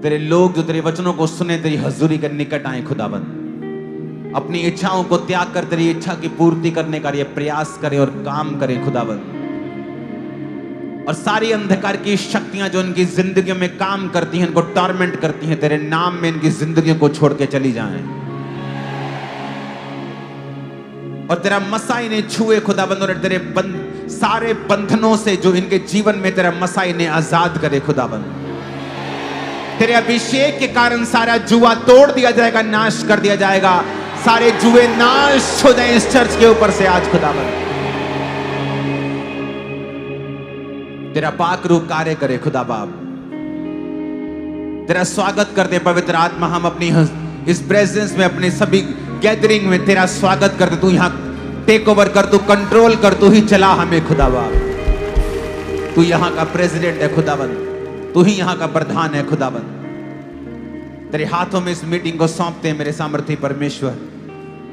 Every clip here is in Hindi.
तेरे लोग जो तेरे वचनों को सुने तेरी हजूरी के निकट आए खुदाबंद। अपनी इच्छाओं को त्याग कर तेरी इच्छा की पूर्ति करने का ये प्रयास करें और काम करें खुदाबंद। और सारी अंधकार की शक्तियां जो इनकी जिंदगियों में काम करती हैं, इनको टॉर्मेंट करती हैं, तेरे नाम में इनकी जिंदगियों को छोड़ के चली जाएं। और तेरा मसा इन्हें छुए खुदाबंद, और तेरे सारे बंधनों से जो इनके जीवन में तेरा मसा इन्हें आजाद करे खुदाबंद। तेरे अभिषेक के कारण सारा जुआ तोड़ दिया जाएगा, नाश कर दिया जाएगा। सारे जुए नाश हो जाए इस चर्च के ऊपर से आज खुदाबंद। तेरा पाक रूप कार्य करे खुदा बाप। तेरा स्वागत करते पवित्र आत्मा, हम अपनी इस प्रेजेंस में, अपने सभी गैदरिंग में तेरा स्वागत करते। तू यहां टेक ओवर कर, तू कंट्रोल कर, तू ही चला हमें खुदा बाप। तू यहां का प्रेसिडेंट है खुदाबंद, तू ही यहां का प्रधान है खुदाबंद। तेरे हाथों में इस मीटिंग को सौंपते हैं मेरे सामर्थी परमेश्वर।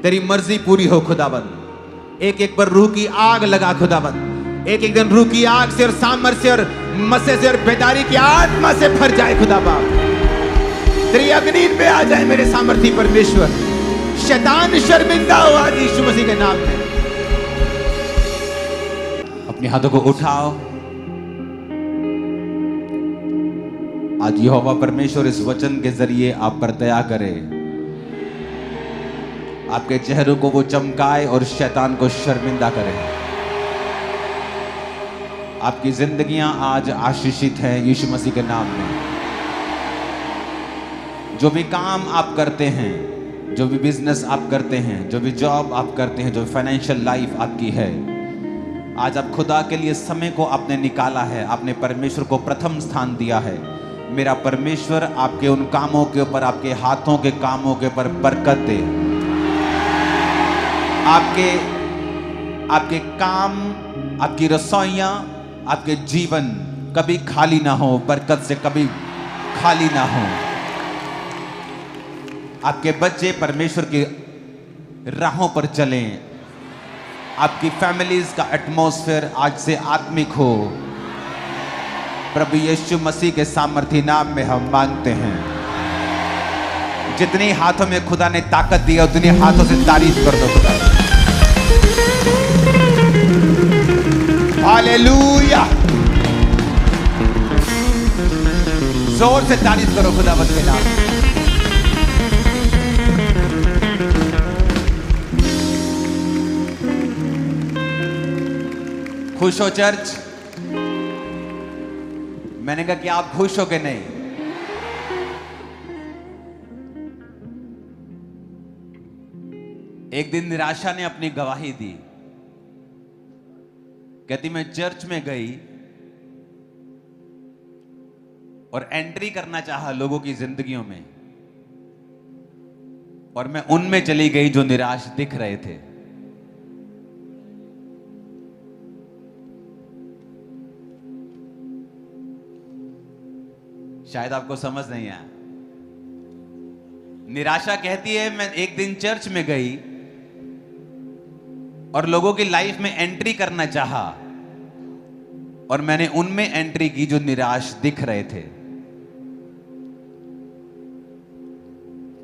तेरी मर्जी पूरी हो खुदाबंद। एक एक पर रूह की आग लगा खुदाबंद। एक एक दिन रूह की आग से और सामर्थ्य और मसे से और बेदारी की आत्मा से भर जाए खुदा बाप। तेरी अग्नि पे आ जाए मेरे सामर्थी परमेश्वर। शैतान शर्मिंदा हो आज यीशु मसीह के नाम में। अपने हाथों को उठाओ। आज यहोवा परमेश्वर इस वचन के जरिए आप पर दया करे, आपके चेहरों को वो चमकाए और शैतान को शर्मिंदा करे। आपकी जिंदगियां आज आशीषित हैं यीशु मसीह के नाम में। जो भी काम आप करते हैं, जो भी बिजनेस आप करते हैं, जो भी जॉब आप करते हैं, जो फाइनेंशियल लाइफ आपकी है, आज आप खुदा के लिए समय को आपने निकाला है, आपने परमेश्वर को प्रथम स्थान दिया है। मेरा परमेश्वर आपके उन कामों के ऊपर, आपके हाथों के कामों के ऊपर बरकत दे। आपके काम, आपकी रसोइयां, आपके जीवन कभी खाली ना हो, बरकत से कभी खाली ना हो। आपके बच्चे परमेश्वर की राहों पर चलें। आपकी फैमिलीज का एटमॉस्फेयर आज से आत्मिक हो। प्रभु यीशु मसीह के सामर्थी नाम में हम मांगते हैं। जितनी हाथों में खुदा ने ताकत दी है उतनी हाथों से तारीफ कर दो खुदा। हालेलुया। जोर से तारीफ करो खुदावंद के नाम। खुश हो चर्च? मैंने कहा कि आप खुश हो कि नहीं? एक दिन निराशा ने अपनी गवाही दी। कहती मैं चर्च में गई और एंट्री करना चाहा लोगों की जिंदगियों में, और मैं उनमें चली गई जो निराश दिख रहे थे। शायद आपको समझ नहीं आया। निराशा कहती है मैं एक दिन चर्च में गई और लोगों की लाइफ में एंट्री करना चाहा, और मैंने उनमें एंट्री की जो निराश दिख रहे थे,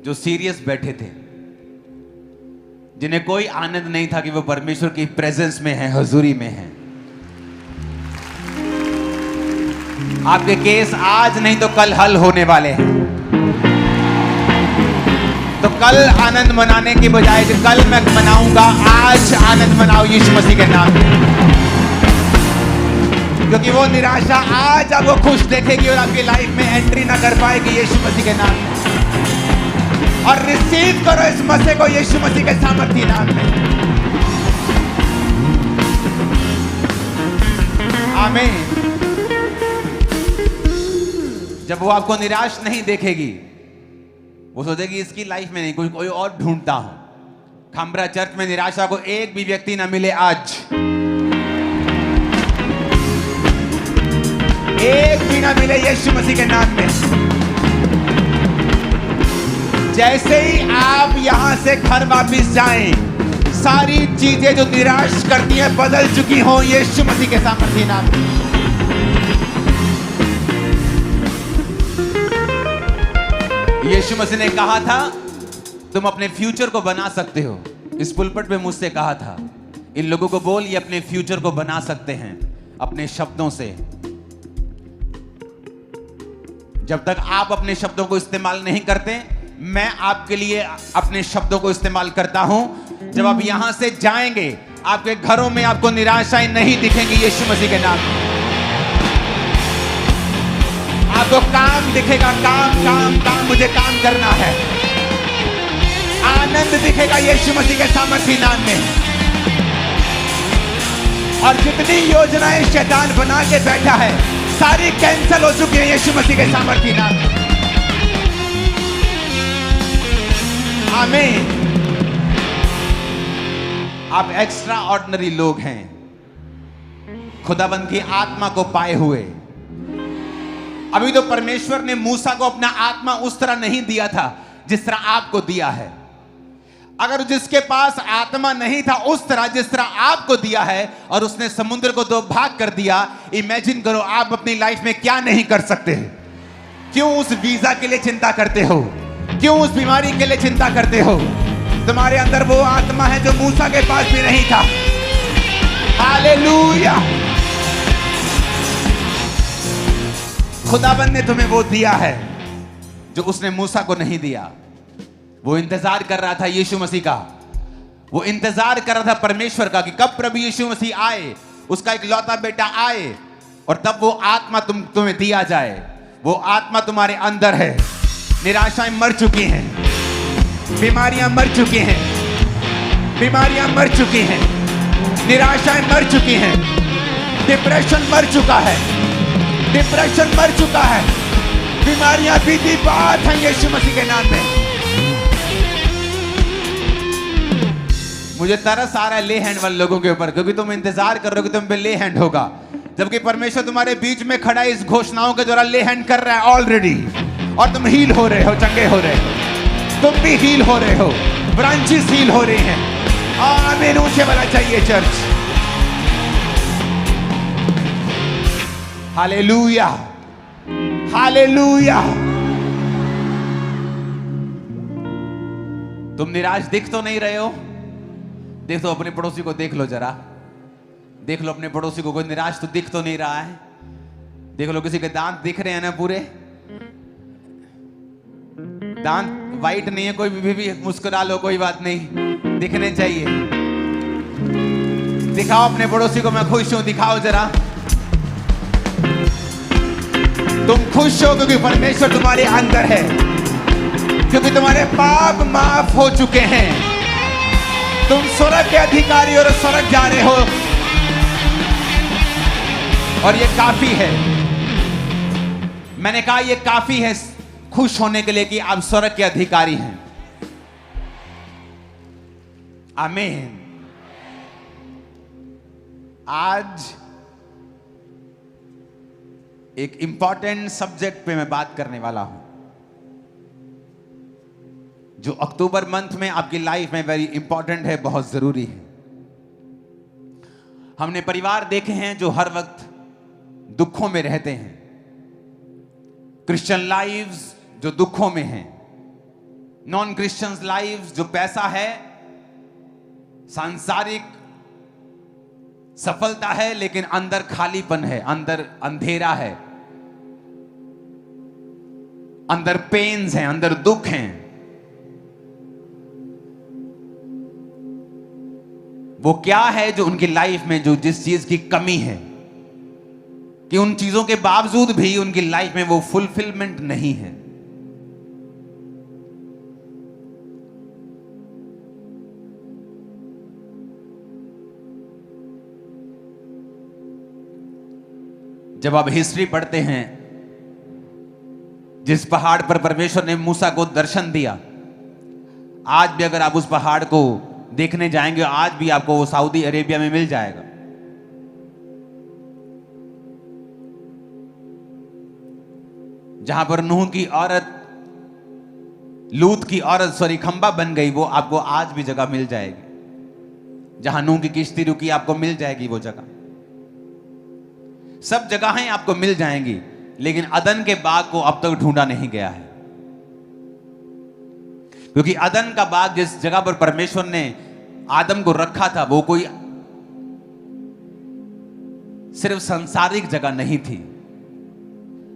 जो सीरियस बैठे थे, जिन्हें कोई आनंद नहीं था कि वो परमेश्वर की प्रेजेंस में है, हजूरी में है। आपके केस आज नहीं तो कल हल होने वाले हैं। तो कल आनंद मनाने की बजाय कि कल मैं मनाऊंगा, आज आनंद मनाओ यीशु मसीह के नाम में। क्योंकि वो निराशा आज आपको खुश देखेगी और आपकी लाइफ में एंट्री ना कर पाएगी यीशु मसीह के नाम में। और रिसीव करो इस मसीह को यीशु मसीह के सामर्थी नाम में। आमीन। जब वो आपको निराश नहीं देखेगी, वो सोचेगी इसकी लाइफ में नहीं, कोई और ढूंढता हूं। खंबरा चर्च में निराशा को एक भी व्यक्ति ना मिले आज, एक भी ना मिले यीशु मसीह के नाम में। जैसे ही आप यहां से घर वापस जाएं, सारी चीजें जो निराश करती हैं बदल चुकी हो यीशु मसीह के सामर्थी नाम में। यीशु मसीह ने कहा था तुम अपने फ्यूचर को बना सकते हो। इस पुलपट में मुझसे कहा था इन लोगों को बोल ये अपने फ्यूचर को बना सकते हैं अपने शब्दों से। जब तक आप अपने शब्दों को इस्तेमाल नहीं करते, मैं आपके लिए अपने शब्दों को इस्तेमाल करता हूं। जब आप यहां से जाएंगे, आपके घरों में आपको निराशाएं नहीं दिखेंगी यीशु मसीह के नाम में। आपको काम दिखेगा, काम काम काम, मुझे काम करना है। आनंद दिखेगा यीशु मसीह के सामर्थी नाम में। और जितनी योजनाएं शैतान बना के बैठा है सारी कैंसिल हो चुकी है यीशु मसीह के सामर्थी नाम में। आमीन। आप एक्स्ट्रा ऑर्डिनरी लोग हैं, खुदाबंद की आत्मा को पाए हुए। अभी तो परमेश्वर ने मूसा को अपना आत्मा उस तरह नहीं दिया था जिस तरह आपको दिया है। अगर जिसके पास आत्मा नहीं था उस तरह जिस तरह आपको दिया है और उसने समुद्र को दो भाग कर दिया, इमेजिन करो आप अपनी लाइफ में क्या नहीं कर सकते। क्यों उस वीजा के लिए चिंता करते हो? क्यों उस बीमारी के लिए चिंता करते हो? तुम्हारे अंदर वो आत्मा है जो मूसा के पास भी नहीं था। हालेलुया। खुदाबंद ने तुम्हें वो दिया है जो उसने मूसा को नहीं दिया। वो इंतजार कर रहा था यीशु मसीह का, वो इंतजार कर रहा था परमेश्वर का कि कब प्रभु यीशु मसीह आए, उसका एक लौता बेटा आए और तब वो आत्मा तुम्हें दिया जाए। वो आत्मा तुम्हारे अंदर है। निराशाएं मर चुकी हैं, बीमारियां मर चुकी हैं, बीमारियां मर चुकी हैं, निराशाएं मर चुकी हैं, डिप्रेशन मर चुका है, डिप्रेशन मर चुका है, बीमारियां बीती बात हैं यीशु मसीह के नाम में। मुझे तरस आ रहा है ले हैंड वाले लोगों के ऊपर, क्योंकि तुम इंतजार कर रहे हो कि तुम पे ले हैंड होगा, जबकि परमेश्वर तुम्हारे बीच में खड़ा है इस घोषणाओं के द्वारा ले हैंड कर रहा है ऑलरेडी। और तुम हील हो रहे हो, चंगे हो रहे हो, तुम भी हील हो रहे हो, ब्रांचेस हील हो रही हैं। आमीन। ऊंचे वाला चाहिए चर्च। Hallelujah, hallelujah. तुम निराश दिख तो नहीं रहे हो? देखो अपने पड़ोसी को, देख लो जरा, देख लो अपने पड़ोसी को, कोई निराश तो दिख तो नहीं रहा है? देख लो किसी के दांत दिख रहे हैं ना पूरे? दांत वाइट नहीं है, कोई भी मुस्कुरा लो, कोई बात नहीं, दिखने चाहिए। दिखाओ अपने पड़ोसी को मैं खुश हूं, दिखाओ जरा। तुम खुश हो क्योंकि परमेश्वर तुम्हारे अंदर है, क्योंकि तुम्हारे पाप माफ हो चुके हैं। तुम स्वर्ग के अधिकारी और स्वर्ग जा रहे हो और ये काफी है। मैंने कहा ये काफी है खुश होने के लिए कि आप स्वर्ग के अधिकारी हैं। आमीन। आज एक इंपॉर्टेंट सब्जेक्ट पे मैं बात करने वाला हूं जो अक्टूबर मंथ में आपकी लाइफ में वेरी इंपॉर्टेंट है, बहुत जरूरी है। हमने परिवार देखे हैं जो हर वक्त दुखों में रहते हैं, क्रिश्चियन लाइव्स जो दुखों में हैं, नॉन क्रिश्चियन लाइव्स जो पैसा है, सांसारिक सफलता है लेकिन अंदर खालीपन है, अंदर अंधेरा है, अंदर पेन्स हैं, अंदर दुख हैं। वो क्या है जो उनकी लाइफ में जो जिस चीज की कमी है कि उन चीजों के बावजूद भी उनकी लाइफ में वो फुलफिलमेंट नहीं है। जब आप हिस्ट्री पढ़ते हैं, जिस पहाड़ पर परमेश्वर ने मूसा को दर्शन दिया, आज भी अगर आप उस पहाड़ को देखने जाएंगे, आज भी आपको वो सऊदी अरेबिया में मिल जाएगा। जहां पर नूह की औरत, लूत की औरत खंबा बन गई, वो आपको आज भी जगह मिल जाएगी। जहां नूह की किश्ती रुकी आपको मिल जाएगी वो जगह। सब जगहें आपको मिल जाएंगी, लेकिन अदन के बाग को अब तक ढूंढा नहीं गया है। क्योंकि अदन का बाग जिस जगह पर परमेश्वर ने आदम को रखा था वो कोई सिर्फ सांसारिक जगह नहीं थी,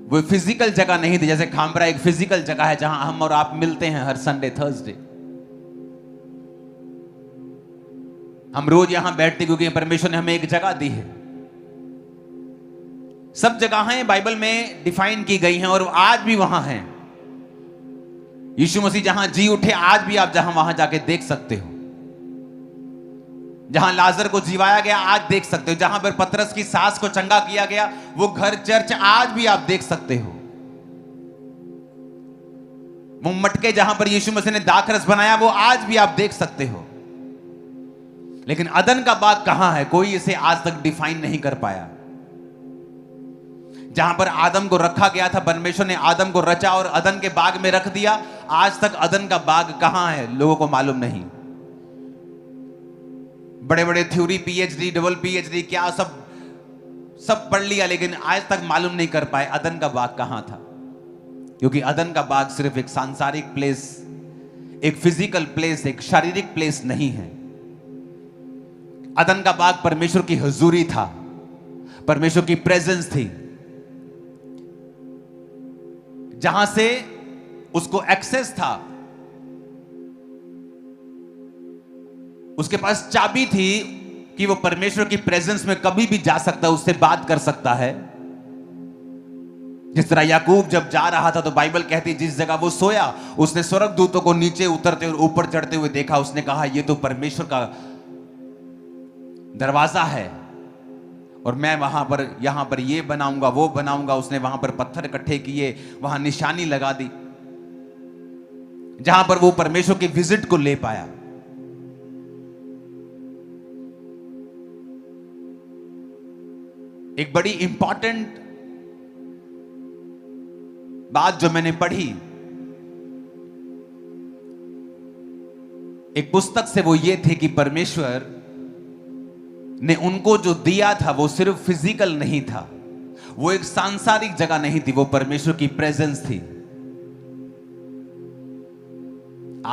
वो फिजिकल जगह नहीं थी। जैसे खामरा एक फिजिकल जगह है जहां हम और आप मिलते हैं हर संडे थर्सडे। हम रोज यहां बैठते क्योंकि परमेश्वर ने हमें एक जगह दी है। सब जगहें बाइबल में डिफाइन की गई हैं और आज भी वहां हैं। यीशु मसीह जहां जी उठे आज भी आप जहां वहां जाके देख सकते हो। जहां लाजर को जिवाया गया आज देख सकते हो। जहां पर पतरस की सास को चंगा किया गया वो घर चर्च आज भी आप देख सकते हो। वो मटके जहां पर यीशु मसीह ने दाखरस बनाया वो आज भी आप देख सकते हो। लेकिन अदन का बाग कहां है? कोई इसे आज तक डिफाइन नहीं कर पाया। जहां पर आदम को रखा गया था, परमेश्वर ने आदम को रचा और अदन के बाग में रख दिया। आज तक अदन का बाग कहां है लोगों को मालूम नहीं। बड़े बड़े थ्योरी, पीएचडी, डबल पीएचडी, क्या सब पढ़ लिया, लेकिन आज तक मालूम नहीं कर पाए अदन का बाग कहां था। क्योंकि अदन का बाग सिर्फ एक सांसारिक प्लेस, एक फिजिकल प्लेस, एक शारीरिक प्लेस नहीं है। अदन का बाग परमेश्वर की हुजूरी था, परमेश्वर की प्रेजेंस थी, जहां से उसको एक्सेस था। उसके पास चाबी थी कि वो परमेश्वर की प्रेजेंस में कभी भी जा सकता है, उससे बात कर सकता है। जिस तरह याकूब जब जा रहा था तो बाइबल कहती जिस जगह वो सोया उसने स्वर्गदूतों को नीचे उतरते और ऊपर चढ़ते हुए देखा। उसने कहा ये तो परमेश्वर का दरवाजा है और मैं वहां पर यहां पर ये बनाऊंगा वो बनाऊंगा। उसने वहां पर पत्थर इकट्ठे किए, वहां निशानी लगा दी जहां पर वो परमेश्वर की विजिट को ले पाया। एक बड़ी इंपॉर्टेंट बात जो मैंने पढ़ी एक पुस्तक से वो ये थे कि परमेश्वर ने उनको जो दिया था वो सिर्फ फिजिकल नहीं था, वो एक सांसारिक जगह नहीं थी, वो परमेश्वर की प्रेजेंस थी।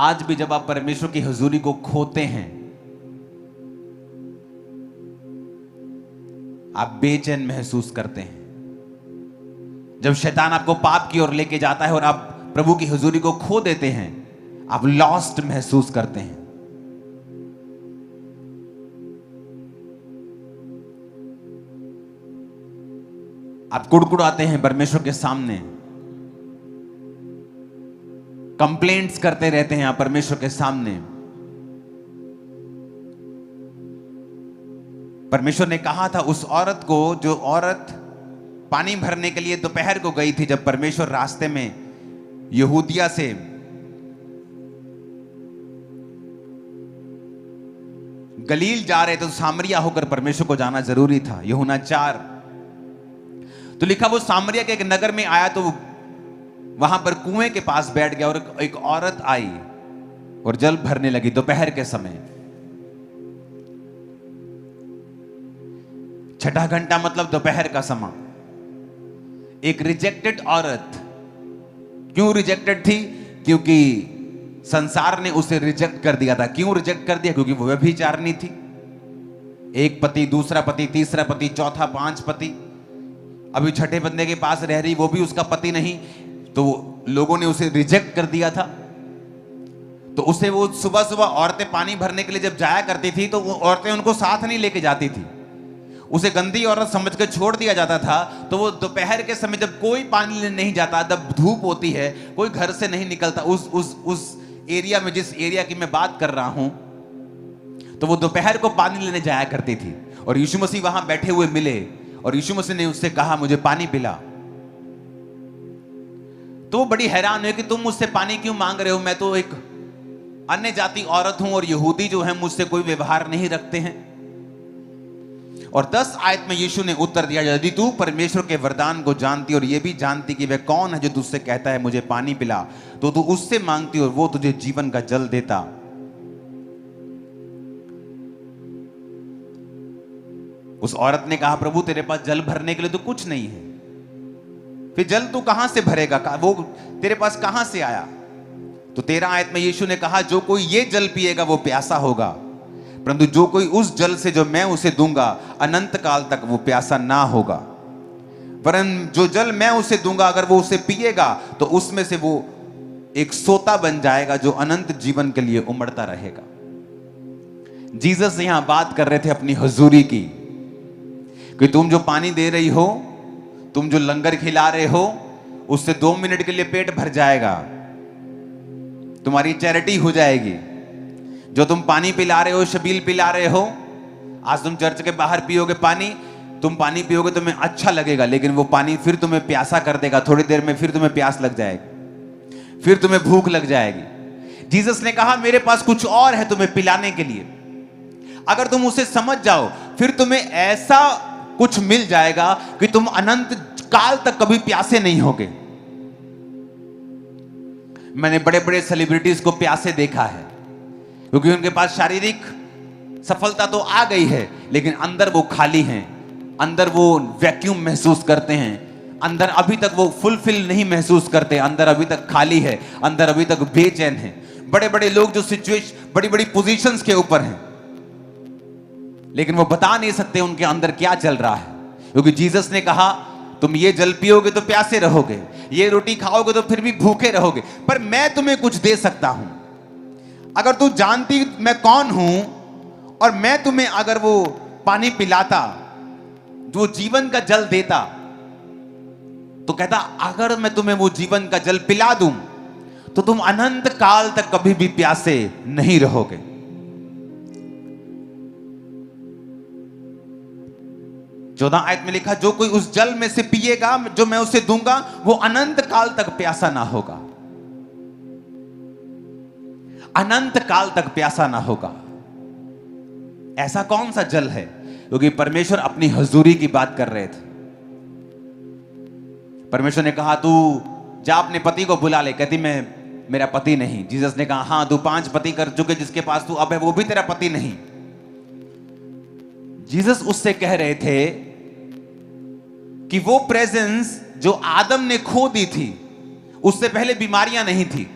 आज भी जब आप परमेश्वर की हुजूरी को खोते हैं आप बेचैन महसूस करते हैं। जब शैतान आपको पाप की ओर लेके जाता है और आप प्रभु की हुजूरी को खो देते हैं आप लॉस्ट महसूस करते हैं। आप कुड़कुड़ाते हैं परमेश्वर के सामने, कंप्लेंट्स करते रहते हैं आप परमेश्वर के सामने। परमेश्वर ने कहा था उस औरत को, जो औरत पानी भरने के लिए दोपहर को गई थी, जब परमेश्वर रास्ते में यहूदिया से गलील जा रहे थे तो सामरिया होकर परमेश्वर को जाना जरूरी था। यूहन्ना 4 तो लिखा वो सामरिया के एक नगर में आया तो वहां पर कुएं के पास बैठ गया और एक औरत आई और जल भरने लगी दोपहर के समय। छठा घंटा मतलब दोपहर का समय। एक रिजेक्टेड औरत, क्यों रिजेक्टेड थी? क्योंकि संसार ने उसे रिजेक्ट कर दिया था। क्यों रिजेक्ट कर दिया? क्योंकि वो व्यभिचारिणी थी। एक पति, दूसरा पति, तीसरा पति, चौथा, 5 पति। अभी छठे बंदे के पास रह रही, वो भी उसका पति नहीं, तो लोगों ने उसे रिजेक्ट कर दिया था। तो उसे वो सुबह सुबह औरतें पानी भरने के लिए जब जाया करती थी तो वो औरतें उनको साथ नहीं लेके जाती थी, उसे गंदी औरत समझ कर छोड़ दिया जाता था। तो वो दोपहर के समय जब कोई पानी लेने नहीं जाता, जब धूप होती है, कोई घर से नहीं निकलता, उस एरिया में, जिस एरिया की मैं बात कर रहा हूं, तो वो दोपहर को पानी लेने जाया करती थी। और यीशु मसीह वहां बैठे हुए मिले और यीशु मसीह ने उससे कहा मुझे पानी पिला। तो वो बड़ी हैरान हुई कि तुम मुझसे पानी क्यों मांग रहे हो? मैं तो एक अन्य जाति औरत हूं और यहूदी जो है मुझसे कोई व्यवहार नहीं रखते हैं। और 10 आयत में यीशु ने उत्तर दिया, यदि तू परमेश्वर के वरदान को जानती और ये भी जानती कि वह कौन है जो तुझसे कहता है मुझे पानी पिला, तो तू उससे मांगती और वो तुझे जीवन का जल देता। उस औरत ने कहा प्रभु तेरे पास जल भरने के लिए तो कुछ नहीं है, फिर जल तू कहां से भरेगा? वो तेरे पास कहां से आया? तो 13 आयत में यीशु ने कहा, जो कोई ये जल पिएगा वो प्यासा होगा, परंतु जो कोई उस जल से जो मैं उसे दूंगा अनंत काल तक वो प्यासा ना होगा। परंतु जो जल मैं उसे दूंगा अगर वो उसे पिएगा तो उसमें से वो एक सोता बन जाएगा जो अनंत जीवन के लिए उमड़ता रहेगा। जीसस यहां बात कर रहे थे अपनी हुजूरी की, कि तुम जो पानी दे रही हो, तुम जो लंगर खिला रहे हो, उससे 2 मिनट के लिए पेट भर जाएगा, तुम्हारी चैरिटी हो जाएगी। जो तुम पानी पिला रहे हो, शबील पिला रहे हो, आज तुम चर्च के बाहर पियोगे पानी, तुम पानी पियोगे तुम्हें अच्छा लगेगा, लेकिन वो पानी फिर तुम्हें प्यासा कर देगा। थोड़ी देर में फिर तुम्हें प्यास लग जाएगी, फिर तुम्हें भूख लग जाएगी। जीसस ने कहा मेरे पास कुछ और है तुम्हें पिलाने के लिए, अगर तुम उसे समझ जाओ फिर तुम्हें ऐसा कुछ मिल जाएगा कि तुम अनंत काल तक कभी प्यासे नहीं होगे। मैंने बड़े बड़े सेलिब्रिटीज को प्यासे देखा है, क्योंकि उनके पास शारीरिक सफलता तो आ गई है, लेकिन अंदर वो खाली हैं, अंदर वो वैक्यूम महसूस करते हैं, अंदर अभी तक वो फुलफिल नहीं महसूस करते, अंदर अभी तक खाली है, अंदर अभी तक बेचैन है। बड़े बड़े लोग जो सिचुएशन, बड़ी बड़ी पोजीशंस के ऊपर हैं, लेकिन वो बता नहीं सकते उनके अंदर क्या चल रहा है, क्योंकि जीसस ने कहा तुम ये जल पियोगे तो प्यासे रहोगे, ये रोटी खाओगे तो फिर भी भूखे रहोगे, पर मैं तुम्हें कुछ दे सकता हूं। अगर तू जानती मैं कौन हूं और मैं तुम्हें अगर वो पानी पिलाता, जो जीवन का जल देता, तो कहता अगर मैं तुम्हें वो जीवन का जल पिला दूं तो तुम अनंत काल तक कभी भी प्यासे नहीं रहोगे। चौदह आयत में लिखा, जो कोई उस जल में से पिएगा जो मैं उसे दूंगा वो अनंत काल तक प्यासा ना होगा, अनंत काल तक प्यासा ना होगा। ऐसा कौन सा जल है? क्योंकि परमेश्वर अपनी हुजूरी की बात कर रहे थे। परमेश्वर ने कहा तू जा अपने पति को बुला ले। कहती मैं मेरा पति नहीं। जीसस ने कहा हां तू 5 पति कर चुके, जिसके पास तू अब है वो भी तेरा पति नहीं। जीसस उससे कह रहे थे कि वो प्रेजेंस जो आदम ने खो दी थी, उससे पहले बीमारियां नहीं थी,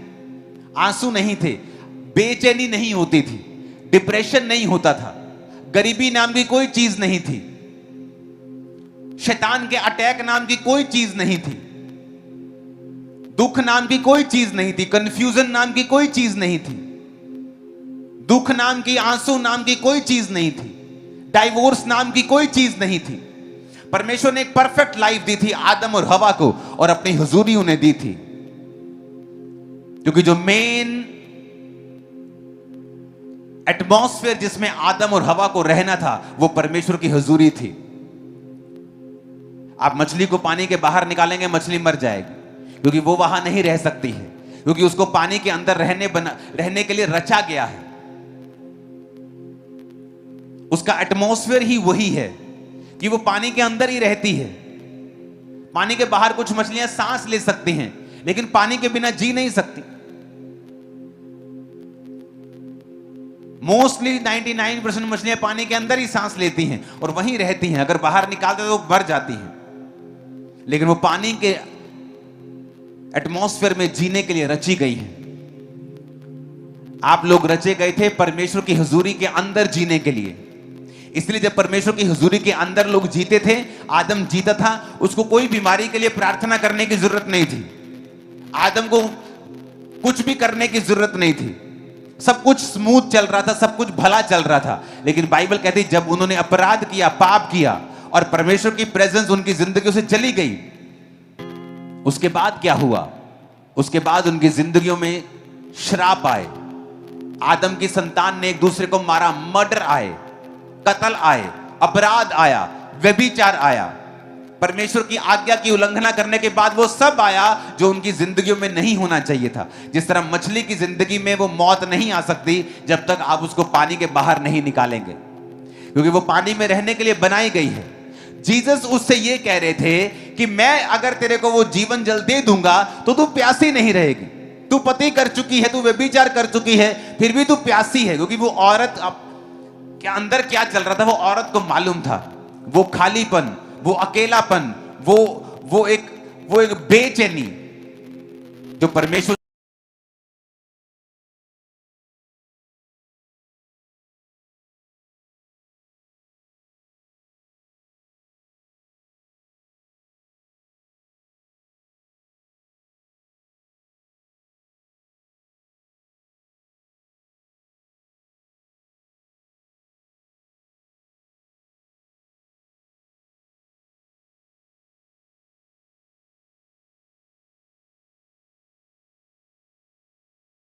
आंसू नहीं थे, बेचैनी नहीं होती थी, डिप्रेशन नहीं होता था, गरीबी नाम की कोई चीज नहीं थी, शैतान के अटैक नाम की कोई चीज नहीं थी, दुख नाम की कोई चीज नहीं थी, कंफ्यूजन नाम की कोई चीज नहीं थी, दुख नाम की, आंसू नाम की कोई चीज नहीं थी, डाइवोर्स नाम की कोई चीज नहीं थी। परमेश्वर ने एक परफेक्ट लाइफ दी थी आदम और हवा को, और अपनी हुजूरी उन्हें दी थी, क्योंकि जो मेन एटमॉस्फेयर जिसमें आदम और हवा को रहना था वो परमेश्वर की हुजूरी थी। आप मछली को पानी के बाहर निकालेंगे, मछली मर जाएगी, क्योंकि वो वहां नहीं रह सकती है, क्योंकि उसको पानी के अंदर रहने के लिए रचा गया है। उसका एटमॉस्फेयर ही वही है कि वो पानी के अंदर ही रहती है। पानी के बाहर कुछ मछलियां सांस ले सकती हैं, लेकिन पानी के बिना जी नहीं सकती। मोस्टली 99% मछलियां पानी के अंदर ही सांस लेती हैं और वहीं रहती हैं, अगर बाहर निकालते तो मर जाती हैं। लेकिन वो पानी के एटमॉस्फेयर में जीने के लिए रची गई हैं। आप लोग रचे गए थे परमेश्वर की हुजूरी के अंदर जीने के लिए। इसलिए जब परमेश्वर की हुजूरी के अंदर लोग जीते थे, आदम जीता था, उसको कोई बीमारी के लिए प्रार्थना करने की जरूरत नहीं थी, आदम को कुछ भी करने की जरूरत नहीं थी, सब कुछ स्मूथ चल रहा था, सब कुछ भला चल रहा था। लेकिन बाइबल कहती है जब उन्होंने अपराध किया, पाप किया और परमेश्वर की प्रेजेंस उनकी जिंदगी से चली गई, उसके बाद क्या हुआ? उसके बाद उनकी जिंदगियों में श्राप आए, आदम की संतान ने एक दूसरे को मारा, मर्डर आए, कत्ल आए, अपराध आया, व्यभिचार आया, परमेश्वर की आज्ञा की उल्लंघना करने के बाद वो सब आया जो उनकी जिंदगियों में नहीं होना चाहिए था। जिस तरह मछली की जिंदगी में वो मौत नहीं आ सकती जब तक आप उसको पानी के बाहर नहीं निकालेंगे, क्योंकि वो पानी में रहने के लिए बनाई गई है। जीसस उससे ये कह रहे थे कि मैं अगर तेरे को वो जीवन जल दे दूंगा तो तू प्यासी नहीं रहेगी। तू पति कर चुकी है, तू व्यभिचार कर चुकी है, फिर भी तू प्यासी है, क्योंकि वो औरत क्या अंदर क्या चल रहा था वो औरत को मालूम था। वो खालीपन, वो अकेलापन, वो एक बेचैनी जो परमेश्वर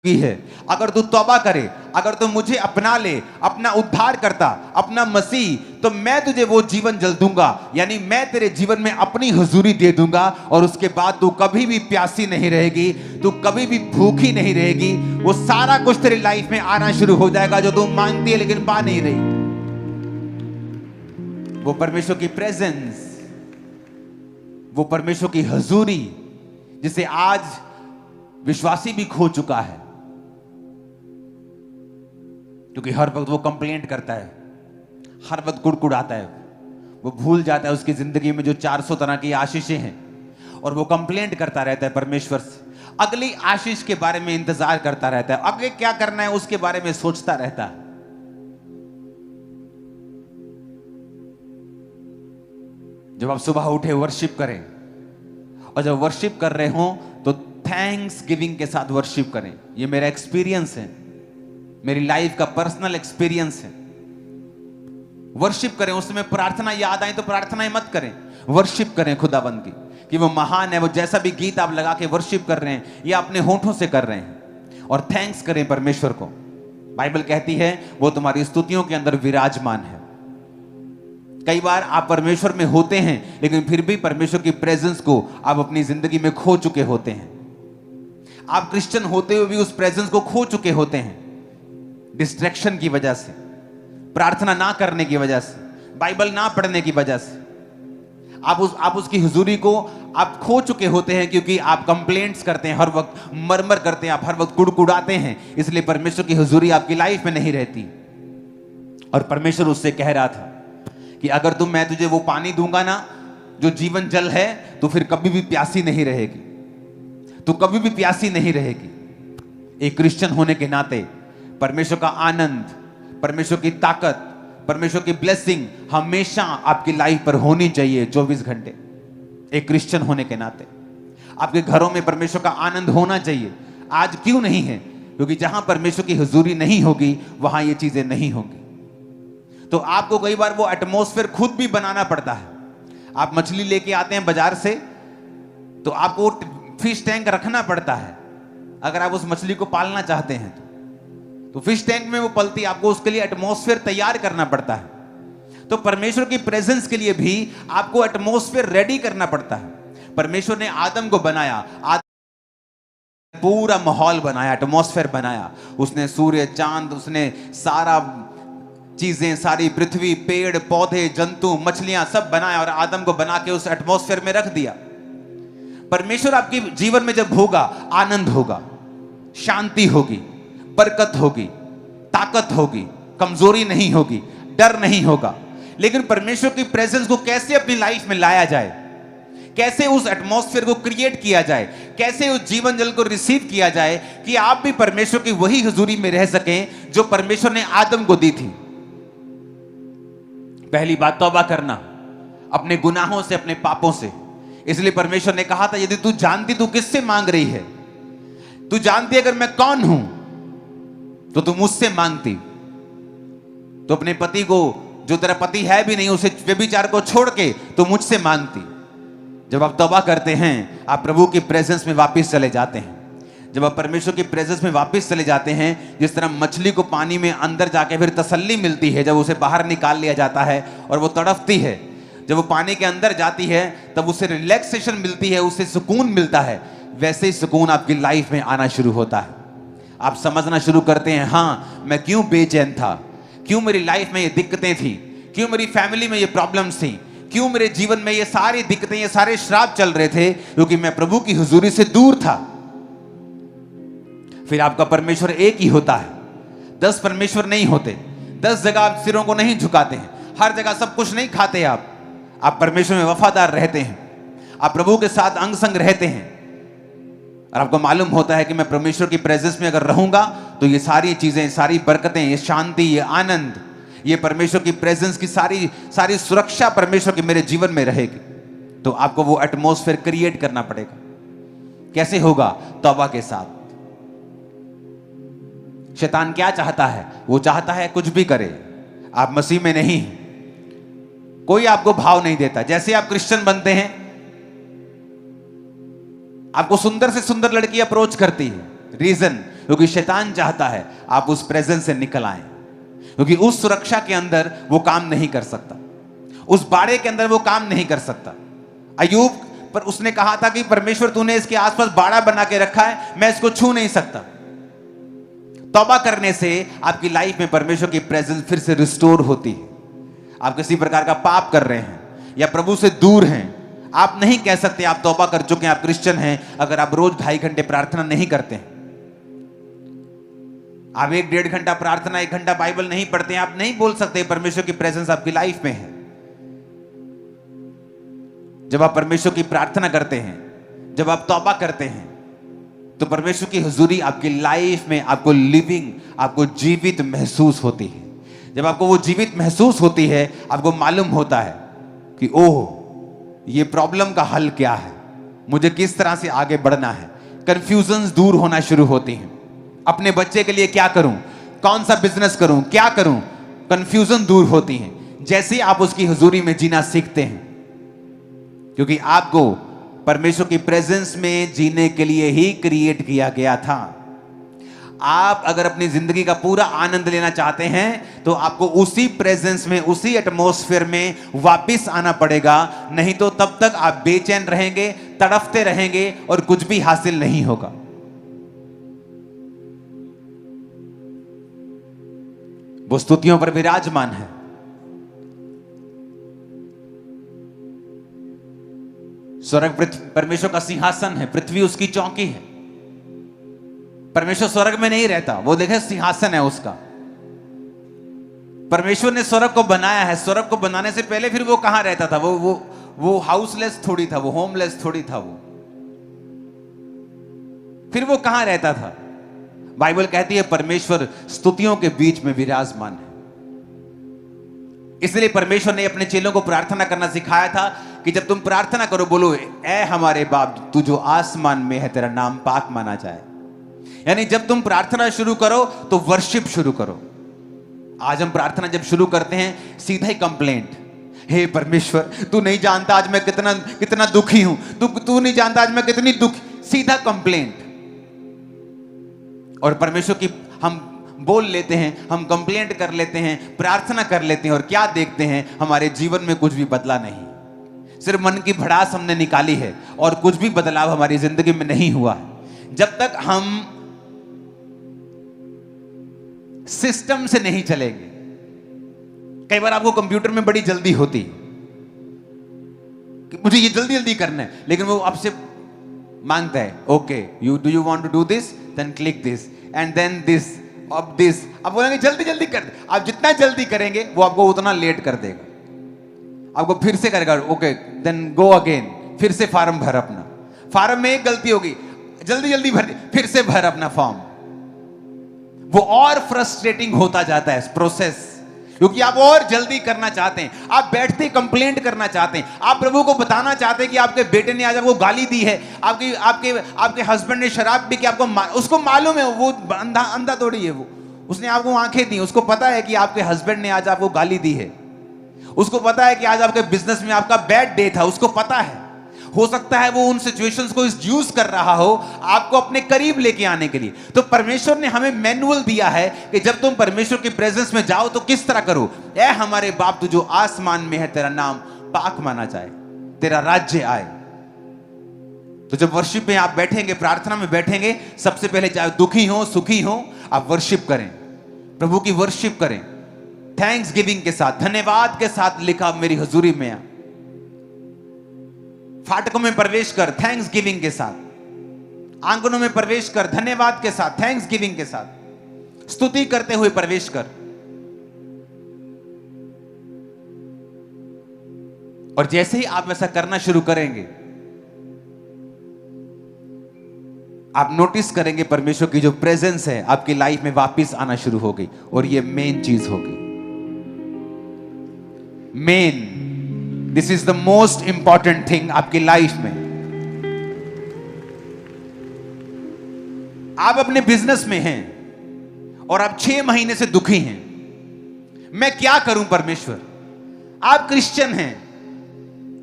है। अगर तू तौबा करे, अगर तू मुझे अपना ले, अपना उद्धार करता, अपना मसीह, तो मैं तुझे वो जीवन जल दूंगा, यानी मैं तेरे जीवन में अपनी हुजूरी दे दूंगा और उसके बाद तू कभी भी प्यासी नहीं रहेगी, तू कभी भी भूखी नहीं रहेगी। वो सारा कुछ तेरी लाइफ में आना शुरू हो जाएगा जो तू मांगती है लेकिन पा नहीं रही। वो परमेश्वर की प्रेजेंस, वो परमेश्वर की हुजूरी जिसे आज विश्वासी भी खो चुका है, क्योंकि हर वक्त वो कंप्लेंट करता है, हर वक्त कुड़कुड़ाता है, वो भूल जाता है उसकी जिंदगी में जो 400 तरह की आशीषें हैं और वो कंप्लेंट करता रहता है परमेश्वर से, अगली आशीष के बारे में इंतजार करता रहता है, आगे क्या करना है उसके बारे में सोचता रहता है। जब आप सुबह उठे वर्शिप करें, और जब वर्शिप कर रहे हो तो थैंक्स गिविंग के साथ वर्शिप करें। ये मेरा एक्सपीरियंस है, मेरी लाइफ का पर्सनल एक्सपीरियंस है। वर्शिप करें, उसमें प्रार्थना याद आई तो प्रार्थनाएं मत करें, वर्शिप करें खुदाबंद की कि वो महान है। वो जैसा भी गीत आप लगा के वर्शिप कर रहे हैं या अपने होठों से कर रहे हैं, और थैंक्स करें परमेश्वर को। बाइबल कहती है वो तुम्हारी स्तुतियों के अंदर विराजमान है। कई बार आप परमेश्वर में होते हैं लेकिन फिर भी परमेश्वर की प्रेजेंस को आप अपनी जिंदगी में खो चुके होते हैं। आप क्रिश्चियन होते हुए भी उस प्रेजेंस को खो चुके होते हैं, डिस्ट्रैक्शन की वजह से, प्रार्थना ना करने की वजह से, बाइबल ना पढ़ने की वजह से। आप उसकी हुजूरी को आप खो चुके होते हैं, क्योंकि आप कंप्लेंट्स करते हैं, हर वक्त मरमर करते हैं, आप हर वक्त कुड़कुड़ाते हैं, इसलिए परमेश्वर की हुजूरी आपकी लाइफ में नहीं रहती। और परमेश्वर उससे कह रहा था कि अगर मैं तुझे वो पानी दूंगा ना जो जीवन जल है, तो फिर कभी भी प्यासी नहीं रहेगी, तो कभी भी प्यासी नहीं रहेगी। एक क्रिश्चियन होने के नाते परमेश्वर का आनंद, परमेश्वर की ताकत, परमेश्वर की ब्लेसिंग हमेशा आपकी लाइफ पर होनी चाहिए 24 घंटे। एक क्रिश्चियन होने के नाते आपके घरों में परमेश्वर का आनंद होना चाहिए। आज क्यों नहीं है? क्योंकि जहां परमेश्वर की हुजूरी नहीं होगी वहां ये चीजें नहीं होंगी। तो आपको कई बार वो एटमॉस्फेयर खुद भी बनाना पड़ता है। आप मछली लेके आते हैं बाजार से, तो आपको फिश टैंक रखना पड़ता है। अगर आप उस मछली को पालना चाहते हैं तो फिश टैंक में वो पलती, आपको उसके लिए एटमॉस्फेयर तैयार करना पड़ता है। तो परमेश्वर की प्रेजेंस के लिए भी आपको एटमॉस्फेयर रेडी करना पड़ता है। परमेश्वर ने आदम को बनाया, पूरा माहौल बनाया, एटमॉस्फेयर बनाया। उसने सूर्य, चांद, उसने सारा चीजें, सारी पृथ्वी, पेड़ पौधे, जंतु, मछलियां सब बनाया और आदम को बना के उस एटमॉस्फेयर में रख दिया। परमेश्वर आपके जीवन में जब होगा, आनंद होगा, शांति होगी, बरकत होगी, ताकत होगी, कमजोरी नहीं होगी, डर नहीं होगा। लेकिन परमेश्वर की प्रेजेंस को कैसे अपनी लाइफ में लाया जाए, कैसे उस एटमॉस्फेयर को क्रिएट किया जाए, कैसे उस जीवन जल को रिसीव किया जाए कि आप भी परमेश्वर की वही हुजूरी में रह सकें जो परमेश्वर ने आदम को दी थी। पहली बात तौबा करना अपने गुनाहों से, अपने पापों से। इसलिए परमेश्वर ने कहा था यदि तू जानती तू किससे मांग रही है, तू जानती अगर मैं कौन हूं तो तू मुझसे मांगती। तो अपने पति को, जो तेरा पति है भी नहीं, उसे व्यभिचार को छोड़ के तो मुझसे मांगती। जब आप तौबा करते हैं आप प्रभु की प्रेजेंस में वापस चले जाते हैं। जब आप परमेश्वर की प्रेजेंस में वापस चले जाते हैं, जिस तरह मछली को पानी में अंदर जाके फिर तसल्ली मिलती है जब उसे बाहर निकाल लिया जाता है और वो तड़पती है, जब वो पानी के अंदर जाती है तब उसे रिलैक्सेशन मिलती है, उसे सुकून मिलता है, वैसे ही सुकून आपकी लाइफ में आना शुरू होता है। आप समझना शुरू करते हैं, हाँ मैं क्यों बेचैन था, क्यों मेरी लाइफ में ये दिक्कतें थी, क्यों मेरी फैमिली में ये प्रॉब्लम्स थी, क्यों मेरे जीवन में ये सारी दिक्कतें, ये सारे श्राप चल रहे थे, क्योंकि मैं प्रभु की हुजूरी से दूर था। फिर आपका परमेश्वर एक ही होता है, 10 परमेश्वर नहीं होते। 10 जगह आप सिरों को नहीं झुकाते हैं, हर जगह सब कुछ नहीं खाते आप परमेश्वर में वफादार रहते हैं, आप प्रभु के साथ अंग संग रहते हैं और आपको मालूम होता है कि मैं परमेश्वर की प्रेजेंस में अगर रहूंगा तो ये सारी चीजें, सारी बरकतें, ये शांति, ये आनंद, ये परमेश्वर की प्रेजेंस की सारी सुरक्षा परमेश्वर की मेरे जीवन में रहेगी। तो आपको वो एटमॉस्फेयर क्रिएट करना पड़ेगा। कैसे होगा? तौबा के साथ। शैतान क्या चाहता है? वो चाहता है कुछ भी करे, आप मसीह में नहीं, कोई आपको भाव नहीं देता। जैसे आप क्रिश्चियन बनते हैं, आपको सुंदर से सुंदर लड़की अप्रोच करती है, रीजन क्योंकि शैतान चाहता है आप उस प्रेजेंस से निकल आए, क्योंकि उस सुरक्षा के अंदर वो काम नहीं कर सकता, उस बाड़े के अंदर वो काम नहीं कर सकता। अय्यूब पर उसने कहा था कि परमेश्वर तूने इसके आसपास बाड़ा बना के रखा है, मैं इसको छू नहीं सकता। तौबा करने से आपकी लाइफ में परमेश्वर की प्रेजेंस फिर से रिस्टोर होती है। आप किसी प्रकार का पाप कर रहे हैं या प्रभु से दूर हैं, आप नहीं कह सकते आप तौबा कर चुके हैं, आप क्रिश्चियन हैं, अगर आप रोज 2.5 घंटे प्रार्थना नहीं करते हैं, आप 1-1.5 घंटा प्रार्थना, 1 घंटा बाइबल नहीं पढ़ते हैं, आप नहीं बोल सकते परमेश्वर की प्रेजेंस आपकी लाइफ में है। जब आप परमेश्वर की प्रार्थना करते हैं, जब आप तौबा करते हैं, तो परमेश्वर की हुजूरी आपकी लाइफ में आपको लिविंग, आपको जीवित महसूस होती है। जब आपको वो जीवित महसूस होती है, आपको मालूम होता है कि ओह, ये प्रॉब्लम का हल क्या है, मुझे किस तरह से आगे बढ़ना है। कंफ्यूजन्स दूर होना शुरू होती हैं। अपने बच्चे के लिए क्या करूं, कौन सा बिजनेस करूं, क्या करूं, कंफ्यूजन दूर होती हैं जैसे आप उसकी हुजूरी में जीना सीखते हैं, क्योंकि आपको परमेश्वर की प्रेजेंस में जीने के लिए ही क्रिएट किया गया था। आप अगर अपनी जिंदगी का पूरा आनंद लेना चाहते हैं तो आपको उसी प्रेजेंस में, उसी एटमॉस्फेयर में वापस आना पड़ेगा, नहीं तो तब तक आप बेचैन रहेंगे, तड़फते रहेंगे और कुछ भी हासिल नहीं होगा। वो स्तुतियों पर विराजमान है। स्वर्ग परमेश्वर का सिंहासन है, पृथ्वी उसकी चौकी है। परमेश्वर स्वर्ग में नहीं रहता, वो देखे सिंहासन है उसका। परमेश्वर ने स्वर्ग को बनाया है। स्वर्ग को बनाने से पहले फिर वो कहां रहता था? वो हाउसलेस थोड़ी था, वो होमलेस थोड़ी था, वो फिर वो कहां रहता था? बाइबल कहती है परमेश्वर स्तुतियों के बीच में विराजमान है। इसलिए परमेश्वर ने अपने चेलों को प्रार्थना करना सिखाया था कि जब तुम प्रार्थना करो, बोलो ऐ हमारे बाप तू जो आसमान में है, तेरा नाम पाक माना जाए। यानी जब तुम प्रार्थना शुरू करो तो वर्शिप शुरू करो। आज हम प्रार्थना जब शुरू करते हैं सीधा ही कंप्लेंट, हे परमेश्वर तू नहीं जानता आज मैं कितना कितना दुखी हूं, तू नहीं जानता आज मैं कितनी दुखी, सीधा कंप्लेंट। और परमेश्वर की हम बोल लेते हैं, हम कंप्लेंट कर लेते हैं, प्रार्थना कर लेते हैं, और क्या देखते हैं? हमारे जीवन में कुछ भी बदला नहीं। सिर्फ मन की भड़ास हमने निकाली है और कुछ भी बदलाव हमारी जिंदगी में नहीं हुआ है। जब तक हम सिस्टम से नहीं चलेंगे। कई बार आपको कंप्यूटर में बड़ी जल्दी होती है कि मुझे ये जल्दी जल्दी करना है, लेकिन वो आपसे मांगता है okay do you want to do this, then click this and then this, अब दिस। अब बोलेंगे जल्दी जल्दी कर। आप जितना जल्दी करेंगे वो आपको उतना लेट कर देगा, आपको फिर से करेगा ओके देन गो अगेन, फिर से फॉर्म भर अपना। फॉर्म में एक गलती होगी, जल्दी जल्दी भर, फिर से भर अपना फॉर्म। वो और फ्रस्ट्रेटिंग होता जाता है प्रोसेस, क्योंकि आप और जल्दी करना चाहते हैं। आप बैठते कंप्लेंट करना चाहते हैं, आप प्रभु को बताना चाहते हैं कि आपके बेटे ने आज आपको गाली दी है, आपके हस्बैंड ने शराब पी के आपको उसको मालूम है, वो अंधा थोड़ी है, वो उसने आपको आंखें दी, उसको पता है कि आपके हस्बैंड ने आज आपको गाली दी है, उसको पता है कि आज आपके बिजनेस में आपका बैड डे था, उसको पता है। हो सकता है वो उन सिचुएशंस को यूज कर रहा हो आपको अपने करीब लेके आने के लिए। तो परमेश्वर ने हमें मैनुअल दिया है कि जब तुम परमेश्वर की प्रेजेंस में जाओ तो किस तरह करो। ऐ हमारे बाप तू जो आसमान में है, तेरा नाम पाक माना जाए, तेरा राज्य आए। तो जब वर्शिप में आप बैठेंगे, प्रार्थना में बैठेंगे, सबसे पहले चाहे दुखी हो सुखी हो, आप वर्शिप करें, प्रभु की वर्शिप करें, थैंक्स गिविंग के साथ, धन्यवाद के साथ लिखा मेरी हजूरी में आ। फाटकों में प्रवेश कर थैंक्स गिविंग के साथ, आंगनों में प्रवेश कर धन्यवाद के साथ, थैंक्स गिविंग के साथ, स्तुति करते हुए प्रवेश कर। और जैसे ही आप ऐसा करना शुरू करेंगे, आप नोटिस करेंगे परमेश्वर की जो प्रेजेंस है आपकी लाइफ में वापस आना शुरू होगी। और ये मेन चीज होगी, main, this is the most important thing आपकी लाइफ में। आप अपने बिजनेस में हैं और आप 6 महीने से दुखी हैं, मैं क्या करूं परमेश्वर। आप क्रिश्चियन हैं,